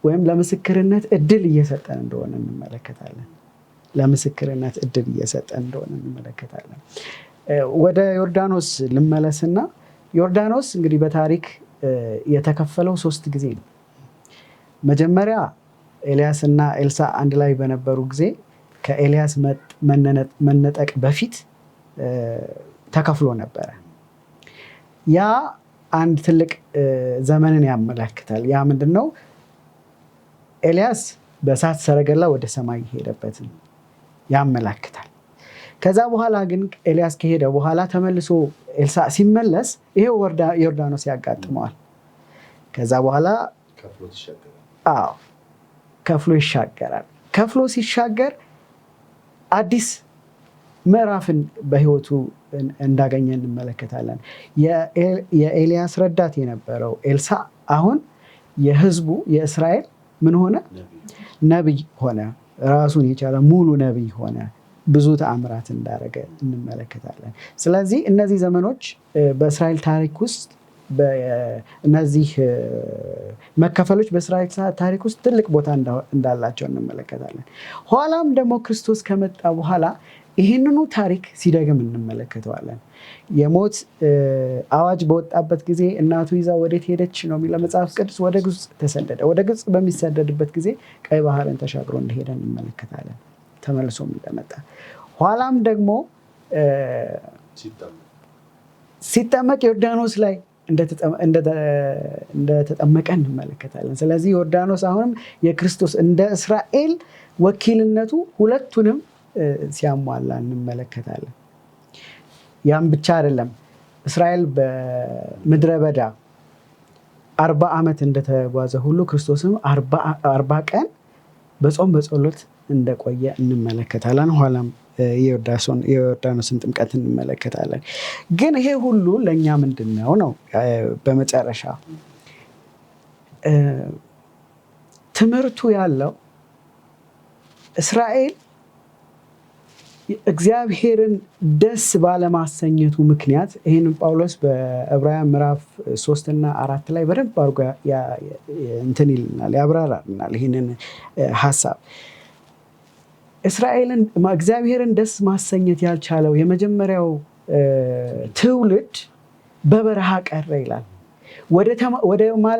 ወይም ለምስክርነት እድል እየሰጠን እንደሆነ እንመለከታለን። ለምስክርነት እድል እየሰጠን እንደሆነ እንመለከታለን። ወደ ዮርዳኖስ ልመለስና ዮርዳኖስ እንግዲህ በታሪክ የተከፈለው 3 ጊዜ ነው። መጀመሪያ ኤልያስ እና ኤልሳ አንድ ላይ በነበሩ ጊዜ ከኤልያስ መነጠቅ በፊት ተከፍሎ ነበረ። ያ አንድ ትልቅ ዘመንን ያመለክታል። ያ ምንድነው? ኤልያስ በእሳት ሰረገላ ወደ ሰማይ ሄደበትን ያመለክታል። ከዛ በኋላ ግን ኤልያስ ከሄደ በኋላ ተመልሶ ኤልሳ ሲመለስ ይሄው ዮርዳኖስ ያጋጥመዋል። ከዛ በኋላ ከፍሎ ይሻገራል። ከፍሎ ሲሻገር አዲስ ምዕራፍን በህይወቱ እንዳገኘ እንመለከታለን። የኤልያስ ረዳት የነበረው ኤልሳ አሁን የህዝቡ የእስራኤል ምን ሆነ? ነቢይ ሆነ። ራሱን የቻለ ሙሉ ነቢይ ሆነ። ብዙ ተአምራት እንዳደረገ እንመለከታለን። ስለዚህ እነዚህ ዘመኖች በእስራኤል ታሪክ ውስጥ እነዚህ መከፈሎች በእስራኤል ታሪክ ውስጥ ትልቅ ቦታ እንዳላቸው እንመለከታለን። ኋላም ደግሞ ክርስቶስ ከመጣ በኋላ ይህንኑ ታሪክ ሲደግም እንመለከተዋለን። የሞት አዋጅ በወጣበት ጊዜ እናቱ ይዛ ወዴት ሄደች ነው የሚለው መጽሐፍ ቅዱስ። ወደ ግብፅ ተሰደደ። ወደ ግብፅ በሚሰደድበት ጊዜ ቀይ ባህርን ተሻግሮ እንደሄደ እንመለከታለን፣ ተመልሶም እንደመጣ። ኋላም ደግሞ ሲጠመቅ ዮርዳኖስ ላይ እንደተጠመቀ እንመለከታለን። ስለዚህ ዮርዳኖስ አሁንም የክርስቶስ እንደ እስራኤል ወኪልነቱ ሁለቱንም ሲያሟላ እንመለከታለን። ያም ብቻ አይደለም። እስራኤል በምድረ በዳ 40 ዓመት እንደተጓዘ ሁሉ ክርስቶስም 40 ቀን በጾም በጸሎት እንደቆየ እንመለከታለን። ኋላም የዮርዳኖስን ጥምቀት እንመለከታለን። ግን ይሄ ሁሉ ለእኛ ምንድን ነው? በመጨረሻ ትምህርቱ ያለው እስራኤል እግዚአብሔርን ደስ ባለማሰኘቱ ምክንያት ይህንን ጳውሎስ በዕብራውያን ምዕራፍ 3 እና 4 ላይ በደንብ አድርጎ እንትን ይልናል፣ ያብራራልናል ይህንን ሀሳብ። እስራኤልን እግዚአብሔርን ደስ ማሰኘት ያልቻለው የመጀመሪያው ትውልድ በበረሃ ቀረ ይላል።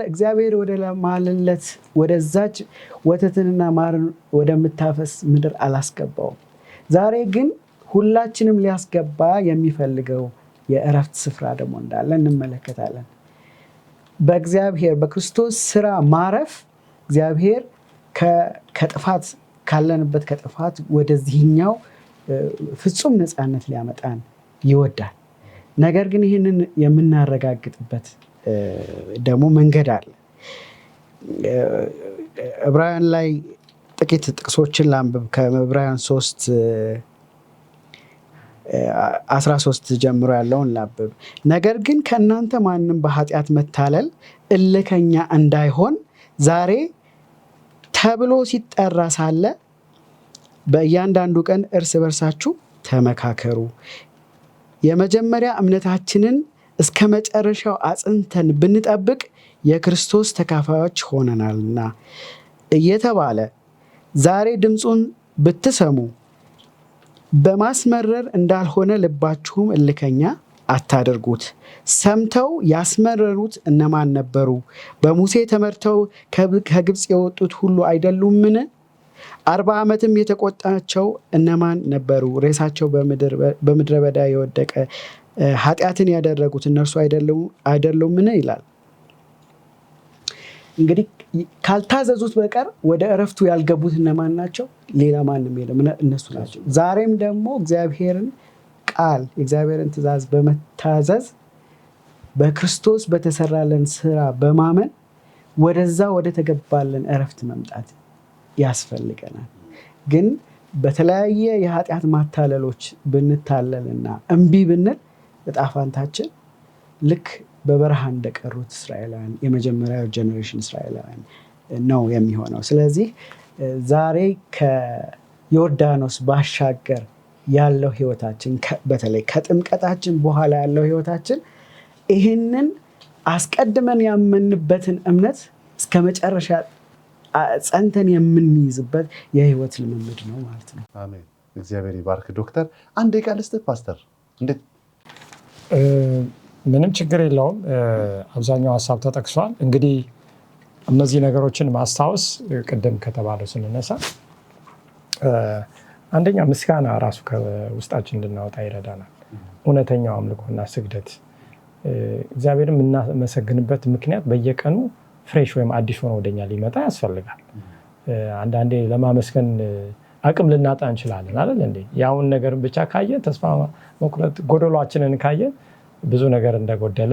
እግዚአብሔር ወደ ማለለት ወደዛች ወተትንና ማርን ወደምታፈስ ምድር አላስገባውም። ዛሬ ግን ሁላችንም ሊያስገባ የሚፈልገው የእረፍት ስፍራ ደግሞ እንዳለ እንመለከታለን። በእግዚአብሔር በክርስቶስ ስራ ማረፍ እግዚአብሔር ከጥፋት ካለንበት ከጥፋት ወደዚህኛው ፍጹም ነፃነት ሊያመጣን ይወዳል። ነገር ግን ይህንን የምናረጋግጥበት ደግሞ መንገድ አለ። ዕብራውያን ላይ ጥቂት ጥቅሶችን ላንብብ። ከዕብራውያን 3:13 ጀምሮ ያለውን ላንብብ። ነገር ግን ከእናንተ ማንም በኃጢአት መታለል እልከኛ እንዳይሆን ዛሬ ተብሎ ሲጠራ ሳለ በእያንዳንዱ ቀን እርስ በርሳችሁ ተመካከሩ፣ የመጀመሪያ እምነታችንን እስከ መጨረሻው አጽንተን ብንጠብቅ የክርስቶስ ተካፋዮች ሆነናልና እየተባለ ዛሬ ድምፁን ብትሰሙ በማስመረር እንዳልሆነ ልባችሁም እልከኛ አታድርጉት። ሰምተው ያስመረሩት እነማን ነበሩ? በሙሴ ተመርተው ከግብፅ የወጡት ሁሉ አይደሉምን? 40 ዓመትም የተቆጣቸው እነማን ነበሩ? ሬሳቸው በምድረ በዳ የወደቀ ኃጢአትን ያደረጉት እነርሱ አይደሉምን? ይላል። እንግዲህ ካልታዘዙት በቀር ወደ እረፍቱ ያልገቡት እነማን ናቸው? ሌላ ማንም የለም፣ እነሱ ናቸው። ዛሬም ደግሞ እግዚአብሔርን ቃል የእግዚአብሔርን ትእዛዝ በመታዘዝ በክርስቶስ በተሰራለን ስራ በማመን ወደዛ ወደ ተገባለን እረፍት መምጣት ያስፈልገናል። ግን በተለያየ የኃጢአት ማታለሎች ብንታለልና እምቢ ብንል ዕጣ ፈንታችን ልክ በበረሃ እንደቀሩት እስራኤላውያን የመጀመሪያው ጀኔሬሽን እስራኤላውያን ነው የሚሆነው። ስለዚህ ዛሬ ከዮርዳኖስ ባሻገር ያለው ህይወታችን በተለይ ከጥምቀታችን በኋላ ያለው ህይወታችን ይህንን አስቀድመን ያመንበትን እምነት እስከ መጨረሻ ጸንተን የምንይዝበት የህይወት ልምምድ ነው ማለት ነው። አሜን። እግዚአብሔር ይባርክ። ዶክተር አንድ ቃል እስቲ ፓስተር እንዴት? ምንም ችግር የለውም። አብዛኛው ሀሳብ ተጠቅሷል። እንግዲህ እነዚህ ነገሮችን ማስታወስ ቅድም ከተባለው ስንነሳ አንደኛ ምስጋና ራሱ ከውስጣችን እንድናወጣ ይረዳናል። እውነተኛው አምልኮና ስግደት እግዚአብሔርን የምናመሰግንበት ምክንያት በየቀኑ ፍሬሽ ወይም አዲስ ሆኖ ወደኛ ሊመጣ ያስፈልጋል። አንዳንዴ ለማመስገን አቅም ልናጣ እንችላለን አይደል እንዴ? ያውን ነገር ብቻ ካየን ተስፋ መቁረጥ ጎደሏችንን ካየን ብዙ ነገር እንደጎደለ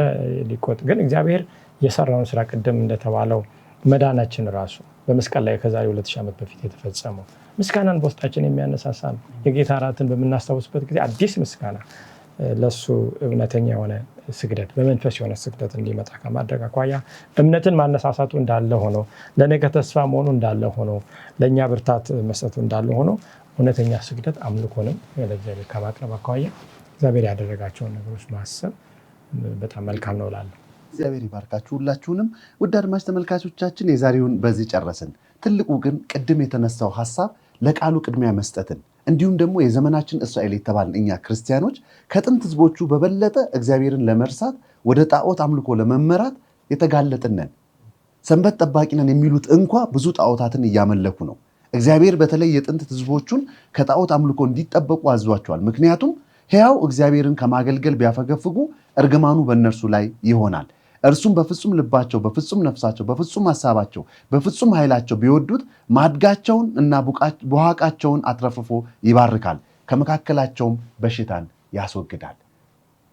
ሊቆጥ ግን እግዚአብሔር የሰራውን ስራ ቅድም እንደተባለው መዳናችን ራሱ በመስቀል ላይ ከዛሬ 2000 ዓመት በፊት የተፈጸመው ምስጋናን በውስጣችን የሚያነሳሳ ነው። የጌታ እራትን በምናስታውስበት ጊዜ አዲስ ምስጋና ለሱ እውነተኛ የሆነ ስግደት በመንፈስ የሆነ ስግደት እንዲመጣ ከማድረግ አኳያ እምነትን ማነሳሳቱ እንዳለ ሆኖ ለነገ ተስፋ መሆኑ እንዳለ ሆኖ ለእኛ ብርታት መስጠቱ እንዳለ ሆኖ እውነተኛ ስግደት አምልኮንም ለእግዚአብሔር ከማቅረብ አኳያ እግዚአብሔር ያደረጋቸውን ነገሮች ማሰብ በጣም መልካም ነው እላለሁ። እግዚአብሔር ይባርካችሁ ሁላችሁንም። ውድ አድማጭ ተመልካቾቻችን የዛሬውን በዚህ ጨረስን። ትልቁ ግን ቅድም የተነሳው ሐሳብ ለቃሉ ቅድሚያ መስጠትን እንዲሁም ደግሞ የዘመናችን እስራኤል የተባልን እኛ ክርስቲያኖች ከጥንት ህዝቦቹ በበለጠ እግዚአብሔርን ለመርሳት ወደ ጣዖት አምልኮ ለመመራት የተጋለጥነን። ሰንበት ጠባቂ ነን የሚሉት እንኳ ብዙ ጣዖታትን እያመለኩ ነው። እግዚአብሔር በተለይ የጥንት ህዝቦቹን ከጣዖት አምልኮ እንዲጠበቁ አዟቸዋል። ምክንያቱም ሕያው እግዚአብሔርን ከማገልገል ቢያፈገፍጉ እርግማኑ በእነርሱ ላይ ይሆናል። እርሱም በፍጹም ልባቸው፣ በፍጹም ነፍሳቸው፣ በፍጹም ሐሳባቸው፣ በፍጹም ኃይላቸው ቢወዱት ማድጋቸውን እና ቡሃቃቸውን አትረፍርፎ ይባርካል፣ ከመካከላቸውም በሽታን ያስወግዳል።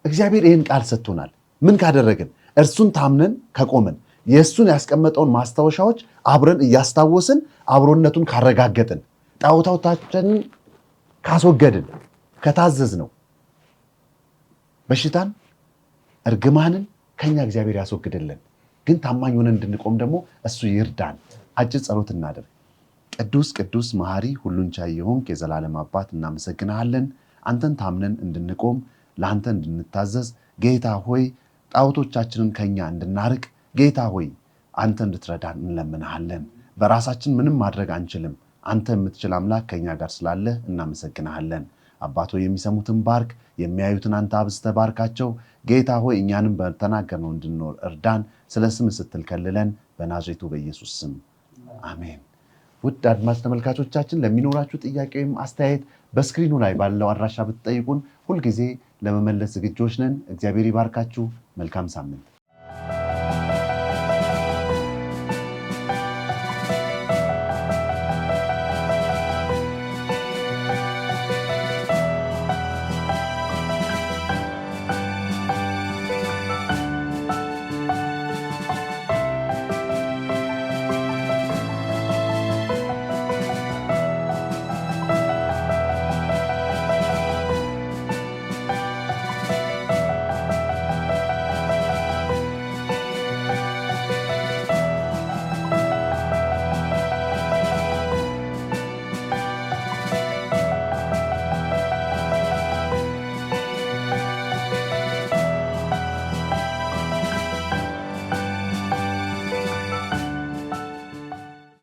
እግዚአብሔር ይህን ቃል ሰጥቶናል። ምን ካደረግን? እርሱን ታምነን ከቆምን፣ የእሱን ያስቀመጠውን ማስታወሻዎች አብረን እያስታወስን አብሮነቱን ካረጋገጥን፣ ጣዖታችንን ካስወገድን፣ ከታዘዝ ነው በሽታን እርግማንን ከኛ እግዚአብሔር ያስወግድልን። ግን ታማኝ ሆነን እንድንቆም ደግሞ እሱ ይርዳን። አጭር ጸሎት እናድርግ። ቅዱስ ቅዱስ መሐሪ ሁሉን ቻይ የሆንክ የዘላለም አባት እናመሰግናለን። አንተን ታምነን እንድንቆም ለአንተ እንድንታዘዝ ጌታ ሆይ ጣዖቶቻችንን ከኛ እንድናርቅ ጌታ ሆይ አንተ እንድትረዳን እንለምንሃለን። በራሳችን ምንም ማድረግ አንችልም። አንተ የምትችል አምላክ ከኛ ጋር ስላለ እናመሰግናለን። አባቶ የሚሰሙትን ባርክ፣ የሚያዩትን አንተ አብዝተህ ባርካቸው። ጌታ ሆይ እኛንም በተናገርነው እንድንኖር እርዳን። ስለ ስም ስትል ከልለን፣ በናዝሬቱ በኢየሱስ ስም አሜን። ውድ አድማጭ ተመልካቾቻችን ለሚኖራችሁ ጥያቄ ወይም አስተያየት በስክሪኑ ላይ ባለው አድራሻ ብትጠይቁን ሁልጊዜ ለመመለስ ዝግጆች ነን። እግዚአብሔር ይባርካችሁ። መልካም ሳምንት